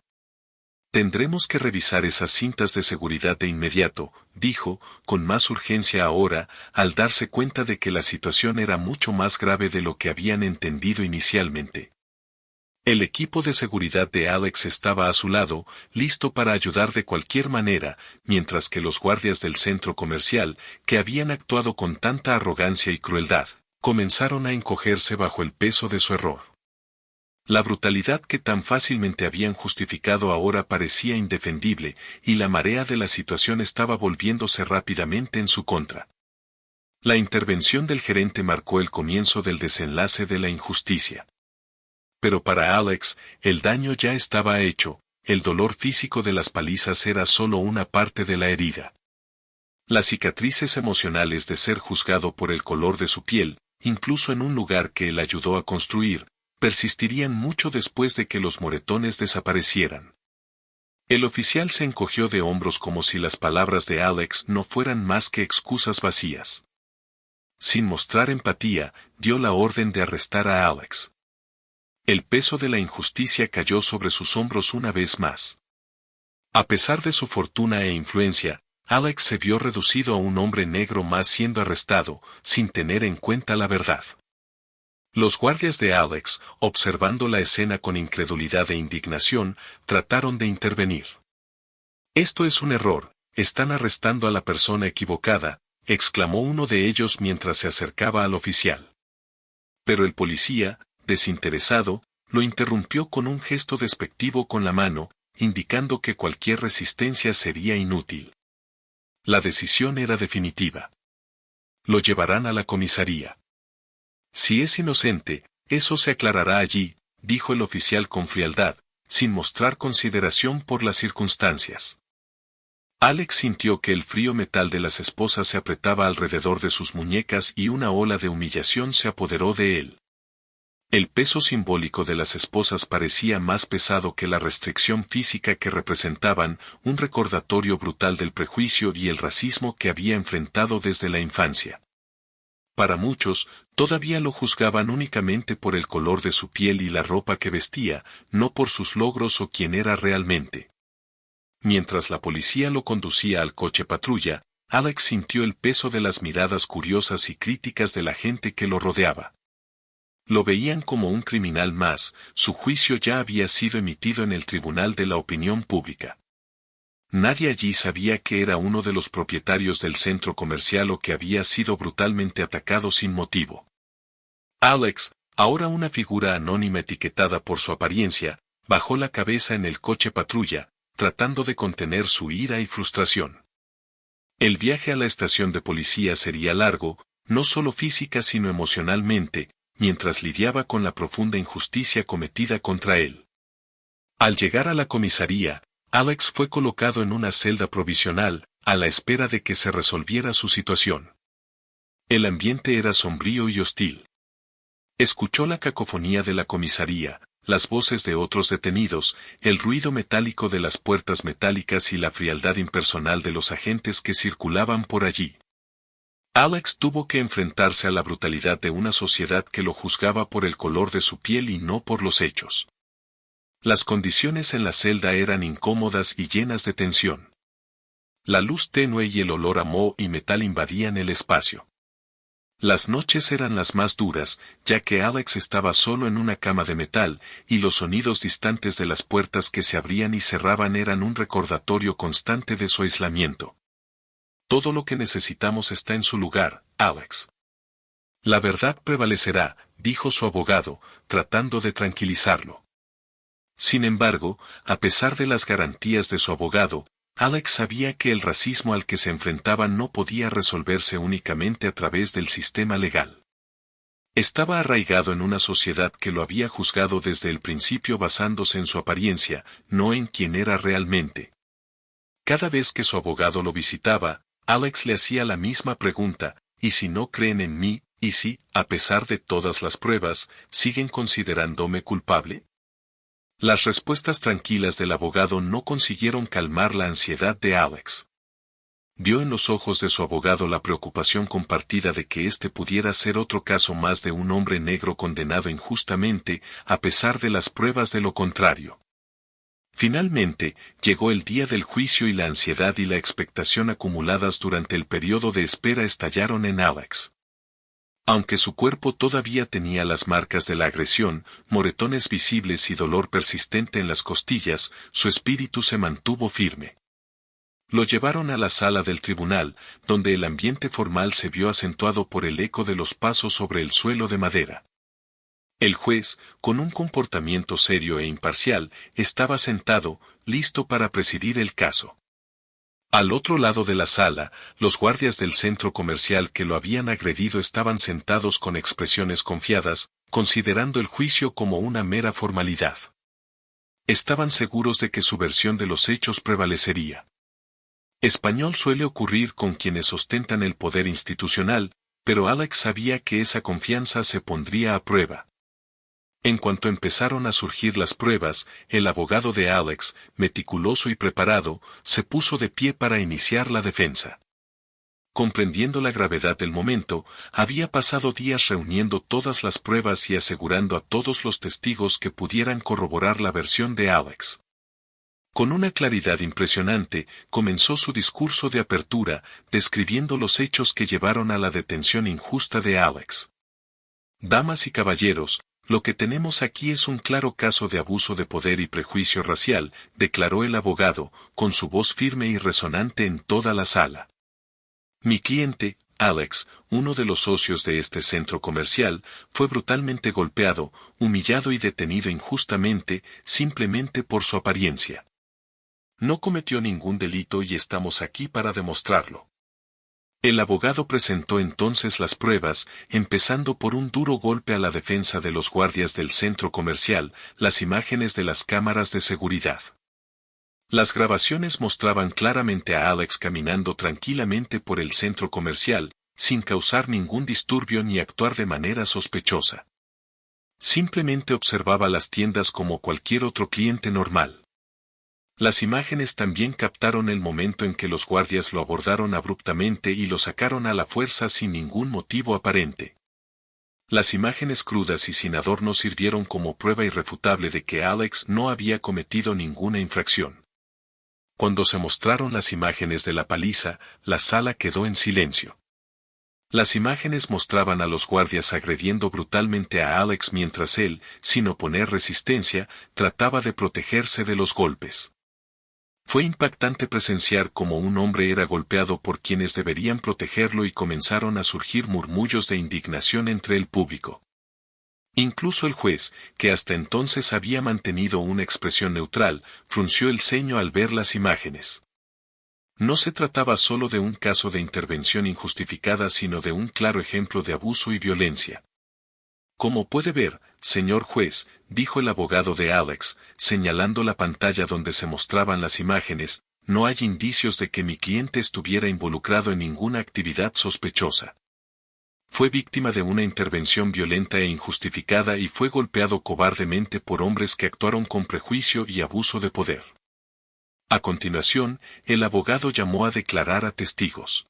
[SPEAKER 1] «Tendremos que revisar esas cintas de seguridad de inmediato», dijo, con más urgencia ahora, al darse cuenta de que la situación era mucho más grave de lo que habían entendido inicialmente. El equipo de seguridad de Alex estaba a su lado, listo para ayudar de cualquier manera, mientras que los guardias del centro comercial, que habían actuado con tanta arrogancia y crueldad, comenzaron a encogerse bajo el peso de su error. La brutalidad que tan fácilmente habían justificado ahora parecía indefendible, y la marea de la situación estaba volviéndose rápidamente en su contra. La intervención del gerente marcó el comienzo del desenlace de la injusticia. Pero para Alex, el daño ya estaba hecho, el dolor físico de las palizas era solo una parte de la herida. Las cicatrices emocionales de ser juzgado por el color de su piel, incluso en un lugar que él ayudó a construir, persistirían mucho después de que los moretones desaparecieran. El oficial se encogió de hombros como si las palabras de Alex no fueran más que excusas vacías. Sin mostrar empatía, dio la orden de arrestar a Alex. El peso de la injusticia cayó sobre sus hombros una vez más. A pesar de su fortuna e influencia, Alex se vio reducido a un hombre negro más siendo arrestado, sin tener en cuenta la verdad. Los guardias de Alex, observando la escena con incredulidad e indignación, trataron de intervenir. «Esto es un error, están arrestando a la persona equivocada», exclamó uno de ellos mientras se acercaba al oficial. Pero el policía, desinteresado, lo interrumpió con un gesto despectivo con la mano, indicando que cualquier resistencia sería inútil. La decisión era definitiva. Lo llevarán a la comisaría. Si es inocente, eso se aclarará allí, dijo el oficial con frialdad, sin mostrar consideración por las circunstancias. Alex sintió que el frío metal de las esposas se apretaba alrededor de sus muñecas y una ola de humillación se apoderó de él. El peso simbólico de las esposas parecía más pesado que la restricción física que representaban, un recordatorio brutal del prejuicio y el racismo que había enfrentado desde la infancia. Para muchos, todavía lo juzgaban únicamente por el color de su piel y la ropa que vestía, no por sus logros o quién era realmente. Mientras la policía lo conducía al coche patrulla, Alex sintió el peso de las miradas curiosas y críticas de la gente que lo rodeaba. Lo veían como un criminal más, su juicio ya había sido emitido en el tribunal de la opinión pública. Nadie allí sabía que era uno de los propietarios del centro comercial o que había sido brutalmente atacado sin motivo. Alex, ahora una figura anónima etiquetada por su apariencia, bajó la cabeza en el coche patrulla, tratando de contener su ira y frustración. El viaje a la estación de policía sería largo, no solo física sino emocionalmente, mientras lidiaba con la profunda injusticia cometida contra él. Al llegar a la comisaría, Alex fue colocado en una celda provisional, a la espera de que se resolviera su situación. El ambiente era sombrío y hostil. Escuchó la cacofonía de la comisaría, las voces de otros detenidos, el ruido metálico de las puertas metálicas y la frialdad impersonal de los agentes que circulaban por allí. Alex tuvo que enfrentarse a la brutalidad de una sociedad que lo juzgaba por el color de su piel y no por los hechos. Las condiciones en la celda eran incómodas y llenas de tensión. La luz tenue y el olor a moho y metal invadían el espacio. Las noches eran las más duras, ya que Alex estaba solo en una cama de metal, y los sonidos distantes de las puertas que se abrían y cerraban eran un recordatorio constante de su aislamiento. Todo lo que necesitamos está en su lugar, Alex. La verdad prevalecerá, dijo su abogado, tratando de tranquilizarlo. Sin embargo, a pesar de las garantías de su abogado, Alex sabía que el racismo al que se enfrentaba no podía resolverse únicamente a través del sistema legal. Estaba arraigado en una sociedad que lo había juzgado desde el principio basándose en su apariencia, no en quién era realmente. Cada vez que su abogado lo visitaba, Alex le hacía la misma pregunta, ¿y si no creen en mí, y si, a pesar de todas las pruebas, siguen considerándome culpable? Las respuestas tranquilas del abogado no consiguieron calmar la ansiedad de Alex. Vio en los ojos de su abogado la preocupación compartida de que este pudiera ser otro caso más de un hombre negro condenado injustamente, a pesar de las pruebas de lo contrario. Finalmente, llegó el día del juicio y la ansiedad y la expectación acumuladas durante el periodo de espera estallaron en Alex. Aunque su cuerpo todavía tenía las marcas de la agresión, moretones visibles y dolor persistente en las costillas, su espíritu se mantuvo firme. Lo llevaron a la sala del tribunal, donde el ambiente formal se vio acentuado por el eco de los pasos sobre el suelo de madera. El juez, con un comportamiento serio e imparcial, estaba sentado, listo para presidir el caso. Al otro lado de la sala, los guardias del centro comercial que lo habían agredido estaban sentados con expresiones confiadas, considerando el juicio como una mera formalidad. Estaban seguros de que su versión de los hechos prevalecería. Español suele ocurrir con quienes ostentan el poder institucional, pero Alex sabía que esa confianza se pondría a prueba. En cuanto empezaron a surgir las pruebas, el abogado de Alex, meticuloso y preparado, se puso de pie para iniciar la defensa. Comprendiendo la gravedad del momento, había pasado días reuniendo todas las pruebas y asegurando a todos los testigos que pudieran corroborar la versión de Alex. Con una claridad impresionante, comenzó su discurso de apertura, describiendo los hechos que llevaron a la detención injusta de Alex. Damas y caballeros, lo que tenemos aquí es un claro caso de abuso de poder y prejuicio racial, declaró el abogado, con su voz firme y resonante en toda la sala. Mi cliente, Alex, uno de los socios de este centro comercial, fue brutalmente golpeado, humillado y detenido injustamente, simplemente por su apariencia. No cometió ningún delito y estamos aquí para demostrarlo. El abogado presentó entonces las pruebas, empezando por un duro golpe a la defensa de los guardias del centro comercial, las imágenes de las cámaras de seguridad. Las grabaciones mostraban claramente a Alex caminando tranquilamente por el centro comercial, sin causar ningún disturbio ni actuar de manera sospechosa. Simplemente observaba las tiendas como cualquier otro cliente normal. Las imágenes también captaron el momento en que los guardias lo abordaron abruptamente y lo sacaron a la fuerza sin ningún motivo aparente. Las imágenes crudas y sin adorno sirvieron como prueba irrefutable de que Alex no había cometido ninguna infracción. Cuando se mostraron las imágenes de la paliza, la sala quedó en silencio. Las imágenes mostraban a los guardias agrediendo brutalmente a Alex mientras él, sin oponer resistencia, trataba de protegerse de los golpes. Fue impactante presenciar cómo un hombre era golpeado por quienes deberían protegerlo y comenzaron a surgir murmullos de indignación entre el público. Incluso el juez, que hasta entonces había mantenido una expresión neutral, frunció el ceño al ver las imágenes. No se trataba solo de un caso de intervención injustificada sino de un claro ejemplo de abuso y violencia. Como puede ver, señor juez, dijo el abogado de Alex, señalando la pantalla donde se mostraban las imágenes, no hay indicios de que mi cliente estuviera involucrado en ninguna actividad sospechosa. Fue víctima de una intervención violenta e injustificada y fue golpeado cobardemente por hombres que actuaron con prejuicio y abuso de poder. A continuación, el abogado llamó a declarar a testigos.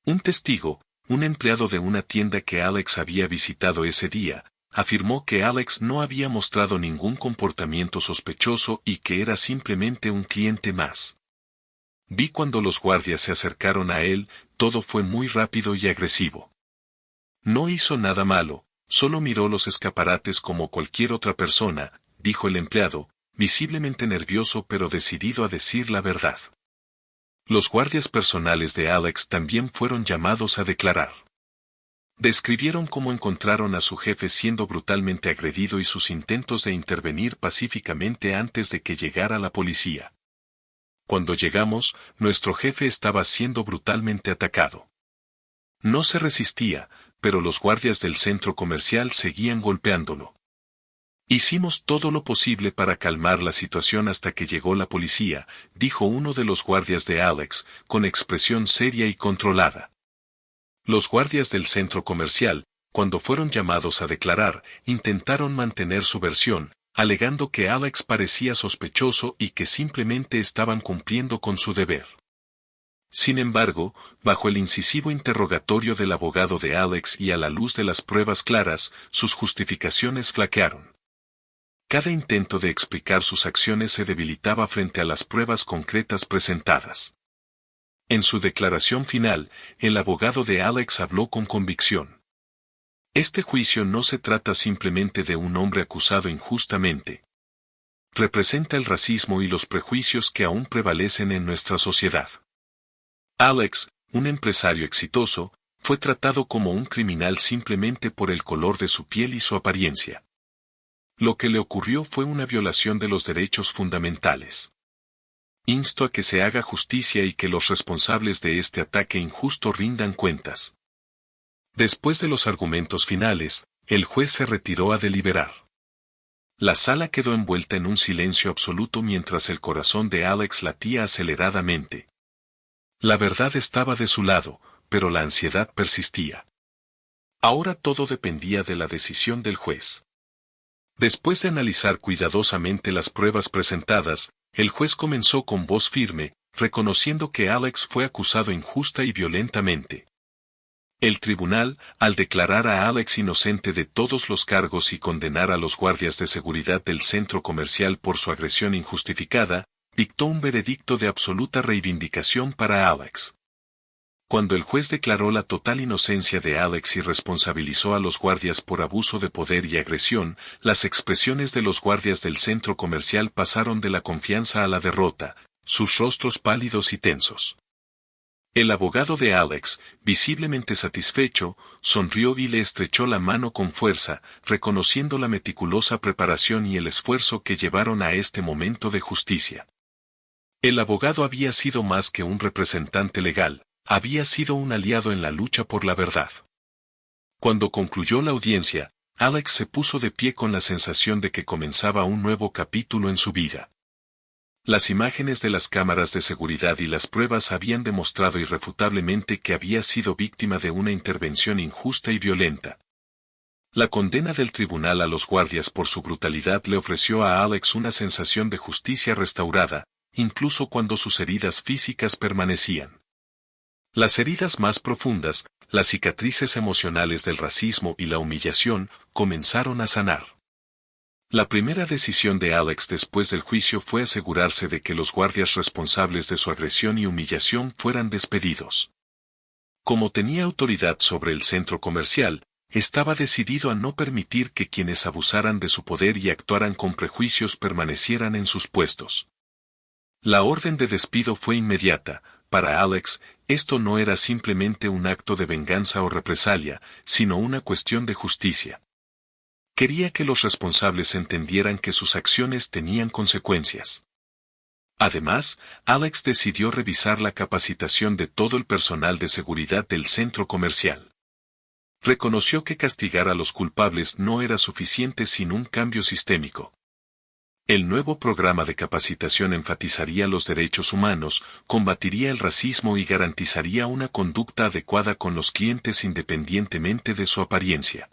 [SPEAKER 1] Un testigo, un empleado de una tienda que Alex había visitado ese día, afirmó que Alex no había mostrado ningún comportamiento sospechoso y que era simplemente un cliente más. Vi cuando los guardias se acercaron a él, todo fue muy rápido y agresivo. No hizo nada malo, solo miró los escaparates como cualquier otra persona, dijo el empleado, visiblemente nervioso pero decidido a decir la verdad. Los guardias personales de Alex también fueron llamados a declarar. Describieron cómo encontraron a su jefe siendo brutalmente agredido y sus intentos de intervenir pacíficamente antes de que llegara la policía. Cuando llegamos, nuestro jefe estaba siendo brutalmente atacado. No se resistía, pero los guardias del centro comercial seguían golpeándolo. Hicimos todo lo posible para calmar la situación hasta que llegó la policía, dijo uno de los guardias de Alex, con expresión seria y controlada. Los guardias del centro comercial, cuando fueron llamados a declarar, intentaron mantener su versión, alegando que Alex parecía sospechoso y que simplemente estaban cumpliendo con su deber. Sin embargo, bajo el incisivo interrogatorio del abogado de Alex y a la luz de las pruebas claras, sus justificaciones flaquearon. Cada intento de explicar sus acciones se debilitaba frente a las pruebas concretas presentadas. En su declaración final, el abogado de Alex habló con convicción. Este juicio no se trata simplemente de un hombre acusado injustamente. Representa el racismo y los prejuicios que aún prevalecen en nuestra sociedad. Alex, un empresario exitoso, fue tratado como un criminal simplemente por el color de su piel y su apariencia. Lo que le ocurrió fue una violación de los derechos fundamentales. Insto a que se haga justicia y que los responsables de este ataque injusto rindan cuentas. Después de los argumentos finales, el juez se retiró a deliberar. La sala quedó envuelta en un silencio absoluto mientras el corazón de Alex latía aceleradamente. La verdad estaba de su lado, pero la ansiedad persistía. Ahora todo dependía de la decisión del juez. Después de analizar cuidadosamente las pruebas presentadas, el juez comenzó con voz firme, reconociendo que Alex fue acusado injusta y violentamente. El tribunal, al declarar a Alex inocente de todos los cargos y condenar a los guardias de seguridad del centro comercial por su agresión injustificada, dictó un veredicto de absoluta reivindicación para Alex. Cuando el juez declaró la total inocencia de Alex y responsabilizó a los guardias por abuso de poder y agresión, las expresiones de los guardias del centro comercial pasaron de la confianza a la derrota, sus rostros pálidos y tensos. El abogado de Alex, visiblemente satisfecho, sonrió y le estrechó la mano con fuerza, reconociendo la meticulosa preparación y el esfuerzo que llevaron a este momento de justicia. El abogado había sido más que un representante legal, había sido un aliado en la lucha por la verdad. Cuando concluyó la audiencia, Alex se puso de pie con la sensación de que comenzaba un nuevo capítulo en su vida. Las imágenes de las cámaras de seguridad y las pruebas habían demostrado irrefutablemente que había sido víctima de una intervención injusta y violenta. La condena del tribunal a los guardias por su brutalidad le ofreció a Alex una sensación de justicia restaurada, incluso cuando sus heridas físicas permanecían. Las heridas más profundas, las cicatrices emocionales del racismo y la humillación, comenzaron a sanar. La primera decisión de Alex después del juicio fue asegurarse de que los guardias responsables de su agresión y humillación fueran despedidos. Como tenía autoridad sobre el centro comercial, estaba decidido a no permitir que quienes abusaran de su poder y actuaran con prejuicios permanecieran en sus puestos. La orden de despido fue inmediata. Para Alex, esto no era simplemente un acto de venganza o represalia, sino una cuestión de justicia. Quería que los responsables entendieran que sus acciones tenían consecuencias. Además, Alex decidió revisar la capacitación de todo el personal de seguridad del centro comercial. Reconoció que castigar a los culpables no era suficiente sin un cambio sistémico. El nuevo programa de capacitación enfatizaría los derechos humanos, combatiría el racismo y garantizaría una conducta adecuada con los clientes independientemente de su apariencia.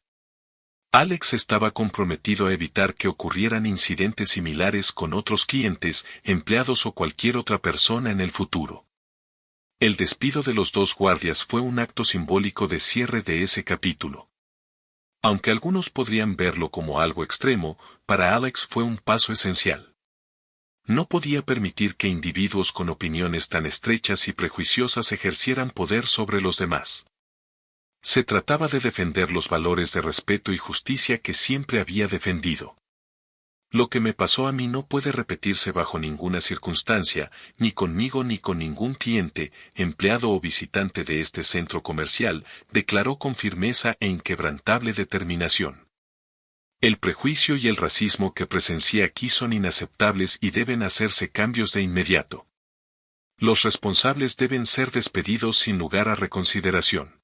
[SPEAKER 1] Alex estaba comprometido a evitar que ocurrieran incidentes similares con otros clientes, empleados o cualquier otra persona en el futuro. El despido de los dos guardias fue un acto simbólico de cierre de ese capítulo. Aunque algunos podrían verlo como algo extremo, para Alex fue un paso esencial. No podía permitir que individuos con opiniones tan estrechas y prejuiciosas ejercieran poder sobre los demás. Se trataba de defender los valores de respeto y justicia que siempre había defendido. Lo que me pasó a mí no puede repetirse bajo ninguna circunstancia, ni conmigo ni con ningún cliente, empleado o visitante de este centro comercial, declaró con firmeza e inquebrantable determinación. El prejuicio y el racismo que presencié aquí son inaceptables y deben hacerse cambios de inmediato. Los responsables deben ser despedidos sin lugar a reconsideración.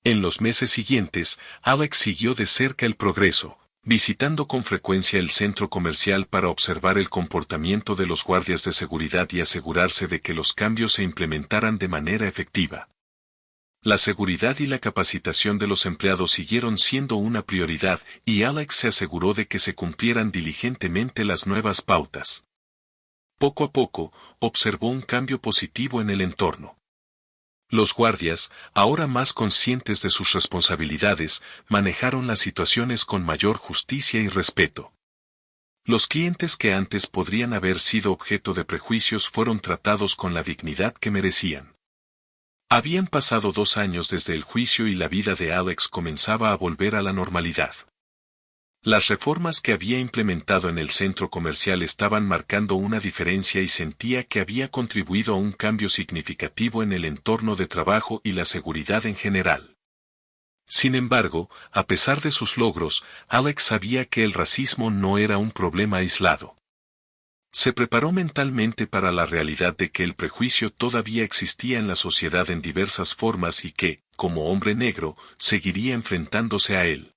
[SPEAKER 1] En los meses siguientes, Alex siguió de cerca el progreso, visitando con frecuencia el centro comercial para observar el comportamiento de los guardias de seguridad y asegurarse de que los cambios se implementaran de manera efectiva. La seguridad y la capacitación de los empleados siguieron siendo una prioridad, y Alex se aseguró de que se cumplieran diligentemente las nuevas pautas. Poco a poco, observó un cambio positivo en el entorno. Los guardias, ahora más conscientes de sus responsabilidades, manejaron las situaciones con mayor justicia y respeto. Los clientes que antes podrían haber sido objeto de prejuicios fueron tratados con la dignidad que merecían. Habían pasado 2 años desde el juicio y la vida de Alex comenzaba a volver a la normalidad. Las reformas que había implementado en el centro comercial estaban marcando una diferencia y sentía que había contribuido a un cambio significativo en el entorno de trabajo y la seguridad en general. Sin embargo, a pesar de sus logros, Alex sabía que el racismo no era un problema aislado. Se preparó mentalmente para la realidad de que el prejuicio todavía existía en la sociedad en diversas formas y que, como hombre negro, seguiría enfrentándose a él.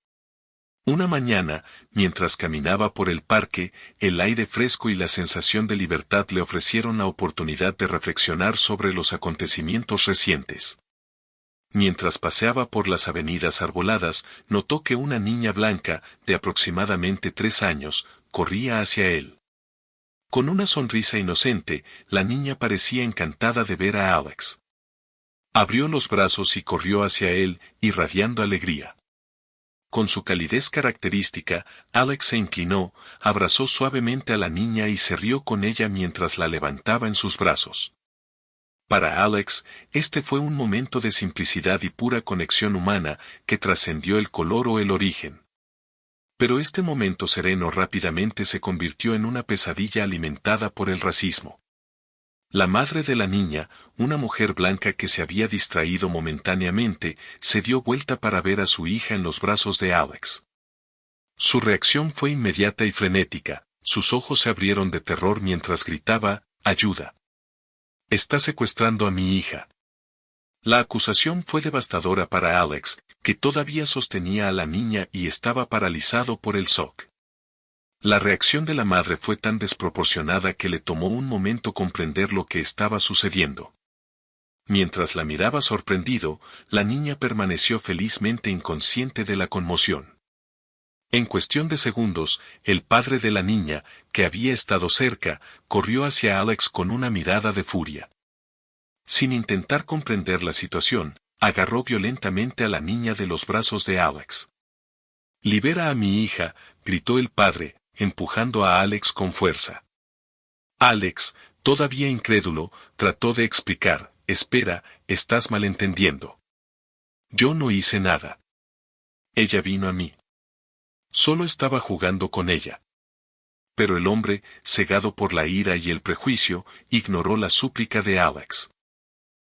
[SPEAKER 1] Una mañana, mientras caminaba por el parque, el aire fresco y la sensación de libertad le ofrecieron la oportunidad de reflexionar sobre los acontecimientos recientes. Mientras paseaba por las avenidas arboladas, notó que una niña blanca, de aproximadamente 3 años, corría hacia él. Con una sonrisa inocente, la niña parecía encantada de ver a Alex. Abrió los brazos y corrió hacia él, irradiando alegría. Con su calidez característica, Alex se inclinó, abrazó suavemente a la niña y se rió con ella mientras la levantaba en sus brazos. Para Alex, este fue un momento de simplicidad y pura conexión humana que trascendió el color o el origen. Pero este momento sereno rápidamente se convirtió en una pesadilla alimentada por el racismo. La madre de la niña, una mujer blanca que se había distraído momentáneamente, se dio vuelta para ver a su hija en los brazos de Alex. Su reacción fue inmediata y frenética, sus ojos se abrieron de terror mientras gritaba, «¡Ayuda! Está secuestrando a mi hija». La acusación fue devastadora para Alex, que todavía sostenía a la niña y estaba paralizado por el shock. La reacción de la madre fue tan desproporcionada que le tomó un momento comprender lo que estaba sucediendo. Mientras la miraba sorprendido, la niña permaneció felizmente inconsciente de la conmoción. En cuestión de segundos, el padre de la niña, que había estado cerca, corrió hacia Alex con una mirada de furia. Sin intentar comprender la situación, agarró violentamente a la niña de los brazos de Alex. «Libera a mi hija», gritó el padre, empujando a Alex con fuerza. Alex, todavía incrédulo, trató de explicar, «Espera, estás malentendiendo. Yo no hice nada. Ella vino a mí. Solo estaba jugando con ella». Pero el hombre, cegado por la ira y el prejuicio, ignoró la súplica de Alex.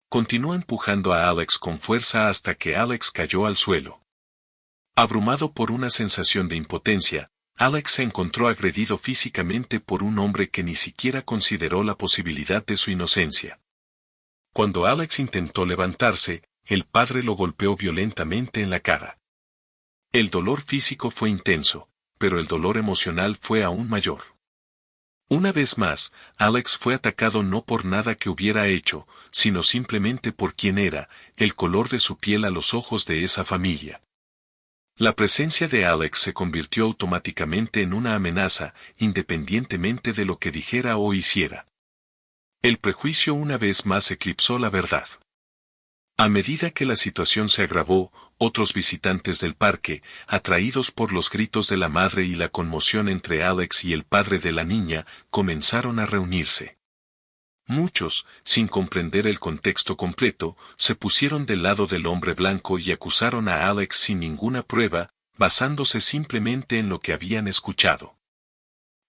[SPEAKER 1] Continuó empujando a Alex con fuerza hasta que Alex cayó al suelo. Abrumado por una sensación de impotencia, Alex se encontró agredido físicamente por un hombre que ni siquiera consideró la posibilidad de su inocencia. Cuando Alex intentó levantarse, el padre lo golpeó violentamente en la cara. El dolor físico fue intenso, pero el dolor emocional fue aún mayor. Una vez más, Alex fue atacado no por nada que hubiera hecho, sino simplemente por quién era, el color de su piel a los ojos de esa familia. La presencia de Alex se convirtió automáticamente en una amenaza, independientemente de lo que dijera o hiciera. El prejuicio una vez más eclipsó la verdad. A medida que la situación se agravó, otros visitantes del parque, atraídos por los gritos de la madre y la conmoción entre Alex y el padre de la niña, comenzaron a reunirse. Muchos, sin comprender el contexto completo, se pusieron del lado del hombre blanco y acusaron a Alex sin ninguna prueba, basándose simplemente en lo que habían escuchado.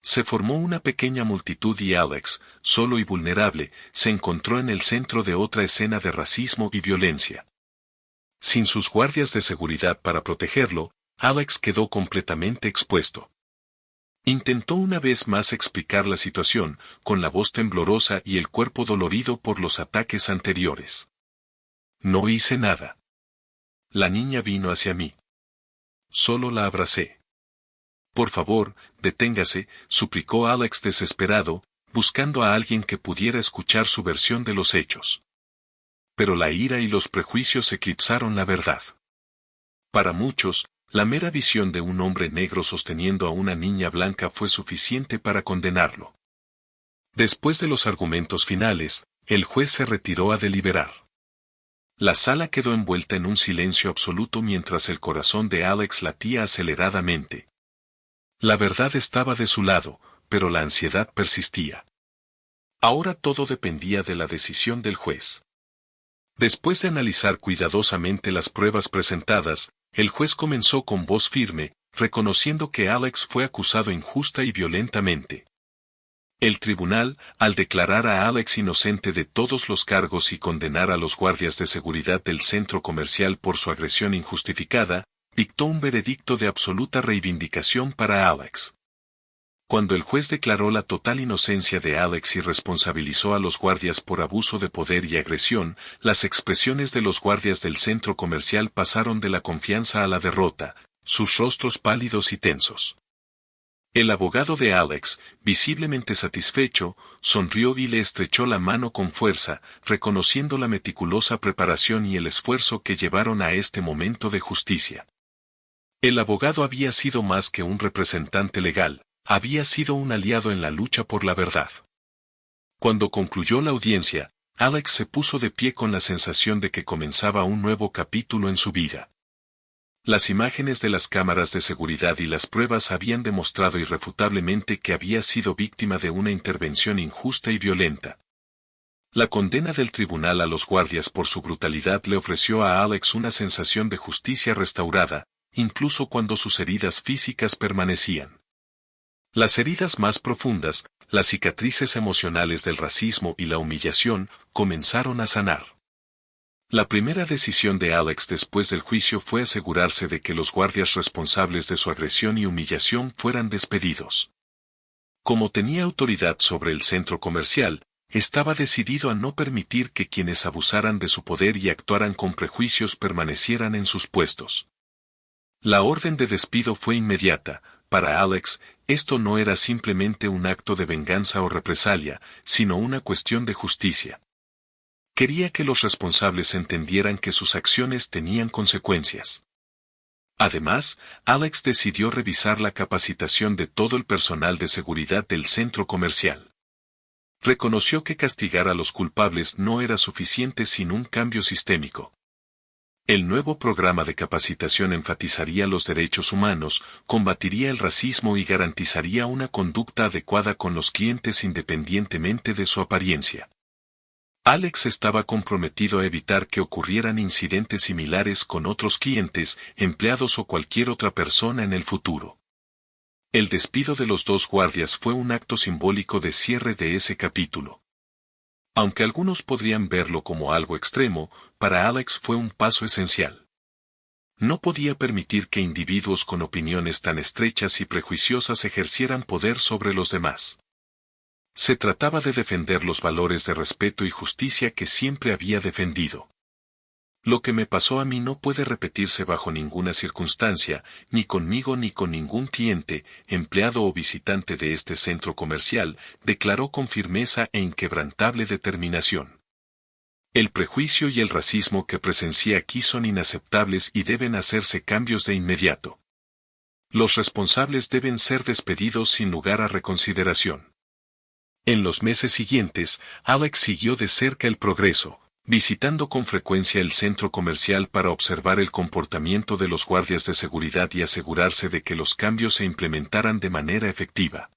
[SPEAKER 1] Se formó una pequeña multitud y Alex, solo y vulnerable, se encontró en el centro de otra escena de racismo y violencia. Sin sus guardias de seguridad para protegerlo, Alex quedó completamente expuesto. Intentó una vez más explicar la situación, con la voz temblorosa y el cuerpo dolorido por los ataques anteriores. «No hice nada. La niña vino hacia mí. Solo la abracé». «Por favor, deténgase», suplicó Alex desesperado, buscando a alguien que pudiera escuchar su versión de los hechos. Pero la ira y los prejuicios eclipsaron la verdad. Para muchos, la mera visión de un hombre negro sosteniendo a una niña blanca fue suficiente para condenarlo. Después de los argumentos finales, el juez se retiró a deliberar. La sala quedó envuelta en un silencio absoluto mientras el corazón de Alex latía aceleradamente. La verdad estaba de su lado, pero la ansiedad persistía. Ahora todo dependía de la decisión del juez. Después de analizar cuidadosamente las pruebas presentadas, el juez comenzó con voz firme, reconociendo que Alex fue acusado injusta y violentamente. El tribunal, al declarar a Alex inocente de todos los cargos y condenar a los guardias de seguridad del centro comercial por su agresión injustificada, dictó un veredicto de absoluta reivindicación para Alex. Cuando el juez declaró la total inocencia de Alex y responsabilizó a los guardias por abuso de poder y agresión, las expresiones de los guardias del centro comercial pasaron de la confianza a la derrota, sus rostros pálidos y tensos. El abogado de Alex, visiblemente satisfecho, sonrió y le estrechó la mano con fuerza, reconociendo la meticulosa preparación y el esfuerzo que llevaron a este momento de justicia. El abogado había sido más que un representante legal, había sido un aliado en la lucha por la verdad. Cuando concluyó la audiencia, Alex se puso de pie con la sensación de que comenzaba un nuevo capítulo en su vida. Las imágenes de las cámaras de seguridad y las pruebas habían demostrado irrefutablemente que había sido víctima de una intervención injusta y violenta. La condena del tribunal a los guardias por su brutalidad le ofreció a Alex una sensación de justicia restaurada, incluso cuando sus heridas físicas permanecían. Las heridas más profundas, las cicatrices emocionales del racismo y la humillación, comenzaron a sanar. La primera decisión de Alex después del juicio fue asegurarse de que los guardias responsables de su agresión y humillación fueran despedidos. Como tenía autoridad sobre el centro comercial, estaba decidido a no permitir que quienes abusaran de su poder y actuaran con prejuicios permanecieran en sus puestos. La orden de despido fue inmediata. Para Alex, esto no era simplemente un acto de venganza o represalia, sino una cuestión de justicia. Quería que los responsables entendieran que sus acciones tenían consecuencias. Además, Alex decidió revisar la capacitación de todo el personal de seguridad del centro comercial. Reconoció que castigar a los culpables no era suficiente sin un cambio sistémico. El nuevo programa de capacitación enfatizaría los derechos humanos, combatiría el racismo y garantizaría una conducta adecuada con los clientes independientemente de su apariencia. Alex estaba comprometido a evitar que ocurrieran incidentes similares con otros clientes, empleados o cualquier otra persona en el futuro. El despido de los dos guardias fue un acto simbólico de cierre de ese capítulo. Aunque algunos podrían verlo como algo extremo, para Alex fue un paso esencial. No podía permitir que individuos con opiniones tan estrechas y prejuiciosas ejercieran poder sobre los demás. Se trataba de defender los valores de respeto y justicia que siempre había defendido. Lo que me pasó a mí no puede repetirse bajo ninguna circunstancia, ni conmigo ni con ningún cliente, empleado o visitante de este centro comercial, declaró con firmeza e inquebrantable determinación. El prejuicio y el racismo que presencié aquí son inaceptables y deben hacerse cambios de inmediato. Los responsables deben ser despedidos sin lugar a reconsideración. En los meses siguientes, Alex siguió de cerca el progreso, visitando con frecuencia el centro comercial para observar el comportamiento de los guardias de seguridad y asegurarse de que los cambios se implementaran de manera efectiva.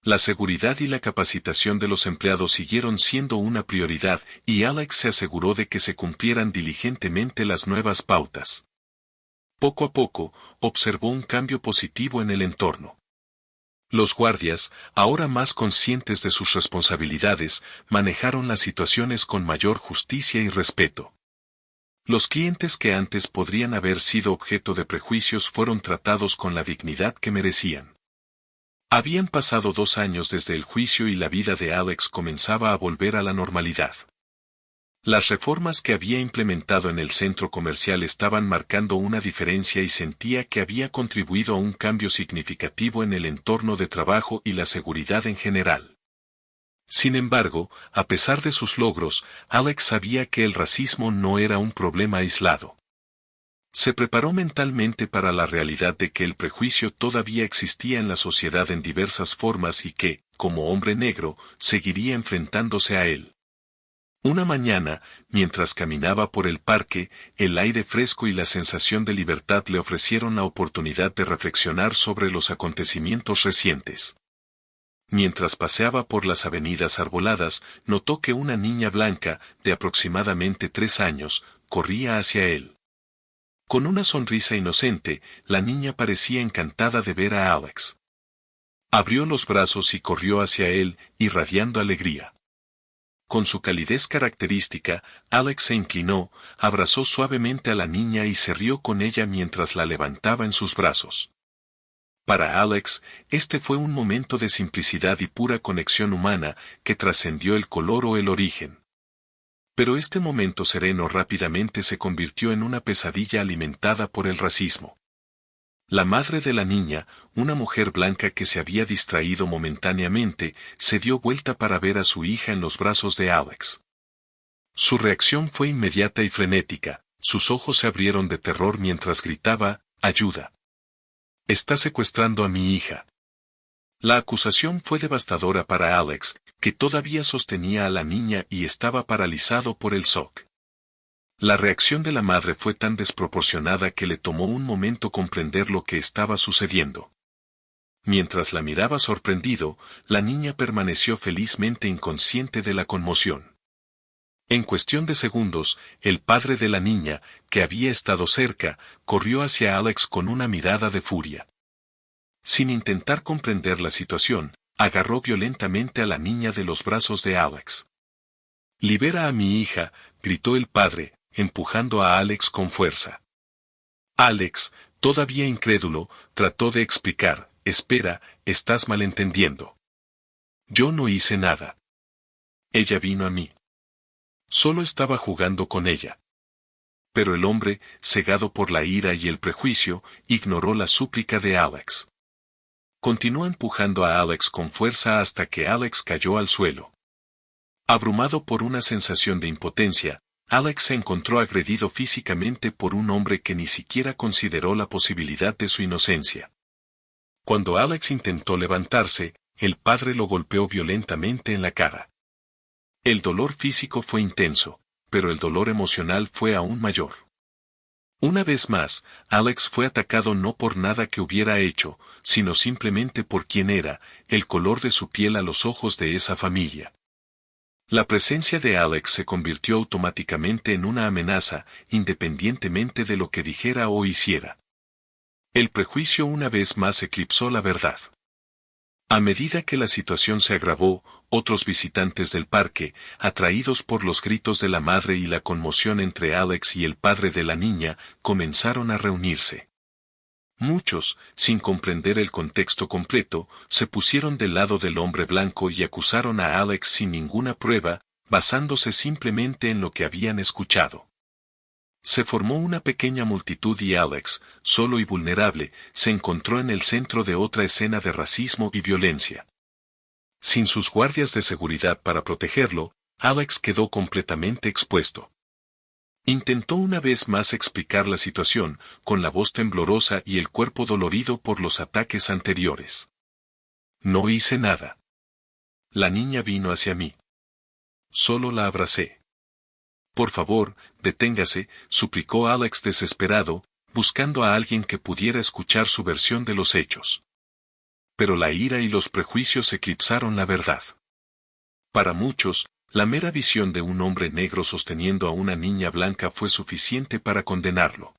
[SPEAKER 1] La seguridad y la capacitación de los empleados siguieron siendo una prioridad, y Alex se aseguró de que se cumplieran diligentemente las nuevas pautas. Poco a poco, observó un cambio positivo en el entorno. Los guardias, ahora más conscientes de sus responsabilidades, manejaron las situaciones con mayor justicia y respeto. Los clientes que antes podrían haber sido objeto de prejuicios fueron tratados con la dignidad que merecían. Habían pasado 2 años desde el juicio y la vida de Alex comenzaba a volver a la normalidad. Las reformas que había implementado en el centro comercial estaban marcando una diferencia y sentía que había contribuido a un cambio significativo en el entorno de trabajo y la seguridad en general. Sin embargo, a pesar de sus logros, Alex sabía que el racismo no era un problema aislado. Se preparó mentalmente para la realidad de que el prejuicio todavía existía en la sociedad en diversas formas y que, como hombre negro, seguiría enfrentándose a él. Una mañana, mientras caminaba por el parque, el aire fresco y la sensación de libertad le ofrecieron la oportunidad de reflexionar sobre los acontecimientos recientes. Mientras paseaba por las avenidas arboladas, notó que una niña blanca, de aproximadamente 3 años, corría hacia él. Con una sonrisa inocente, la niña parecía encantada de ver a Alex. Abrió los brazos y corrió hacia él, irradiando alegría. Con su calidez característica, Alex se inclinó, abrazó suavemente a la niña y se rió con ella mientras la levantaba en sus brazos. Para Alex, este fue un momento de simplicidad y pura conexión humana que trascendió el color o el origen. Pero este momento sereno rápidamente se convirtió en una pesadilla alimentada por el racismo. La madre de la niña, una mujer blanca que se había distraído momentáneamente, se dio vuelta para ver a su hija en los brazos de Alex. Su reacción fue inmediata y frenética, sus ojos se abrieron de terror mientras gritaba, «¡Ayuda! Está secuestrando a mi hija». La acusación fue devastadora para Alex, que todavía sostenía a la niña y estaba paralizado por el shock. La reacción de la madre fue tan desproporcionada que le tomó un momento comprender lo que estaba sucediendo. Mientras la miraba sorprendido, la niña permaneció felizmente inconsciente de la conmoción. En cuestión de segundos, el padre de la niña, que había estado cerca, corrió hacia Alex con una mirada de furia. Sin intentar comprender la situación, agarró violentamente a la niña de los brazos de Alex. «Libera a mi hija», gritó el padre, empujando a Alex con fuerza. Alex, todavía incrédulo, trató de explicar, «Espera, estás malentendiendo. Yo no hice nada. Ella vino a mí. Solo estaba jugando con ella». Pero el hombre, cegado por la ira y el prejuicio, ignoró la súplica de Alex. Continuó empujando a Alex con fuerza hasta que Alex cayó al suelo. Abrumado por una sensación de impotencia, Alex se encontró agredido físicamente por un hombre que ni siquiera consideró la posibilidad de su inocencia. Cuando Alex intentó levantarse, el padre lo golpeó violentamente en la cara. El dolor físico fue intenso, pero el dolor emocional fue aún mayor. Una vez más, Alex fue atacado no por nada que hubiera hecho, sino simplemente por quién era, el color de su piel a los ojos de esa familia. La presencia de Alex se convirtió automáticamente en una amenaza, independientemente de lo que dijera o hiciera. El prejuicio una vez más eclipsó la verdad. A medida que la situación se agravó, otros visitantes del parque, atraídos por los gritos de la madre y la conmoción entre Alex y el padre de la niña, comenzaron a reunirse. Muchos, sin comprender el contexto completo, se pusieron del lado del hombre blanco y acusaron a Alex sin ninguna prueba, basándose simplemente en lo que habían escuchado. Se formó una pequeña multitud y Alex, solo y vulnerable, se encontró en el centro de otra escena de racismo y violencia. Sin sus guardias de seguridad para protegerlo, Alex quedó completamente expuesto. Intentó una vez más explicar la situación, con la voz temblorosa y el cuerpo dolorido por los ataques anteriores. «No hice nada. La niña vino hacia mí. Solo la abracé». «Por favor, deténgase», suplicó Alex desesperado, buscando a alguien que pudiera escuchar su versión de los hechos. Pero la ira y los prejuicios eclipsaron la verdad. Para muchos, la mera visión de un hombre negro sosteniendo a una niña blanca fue suficiente para condenarlo.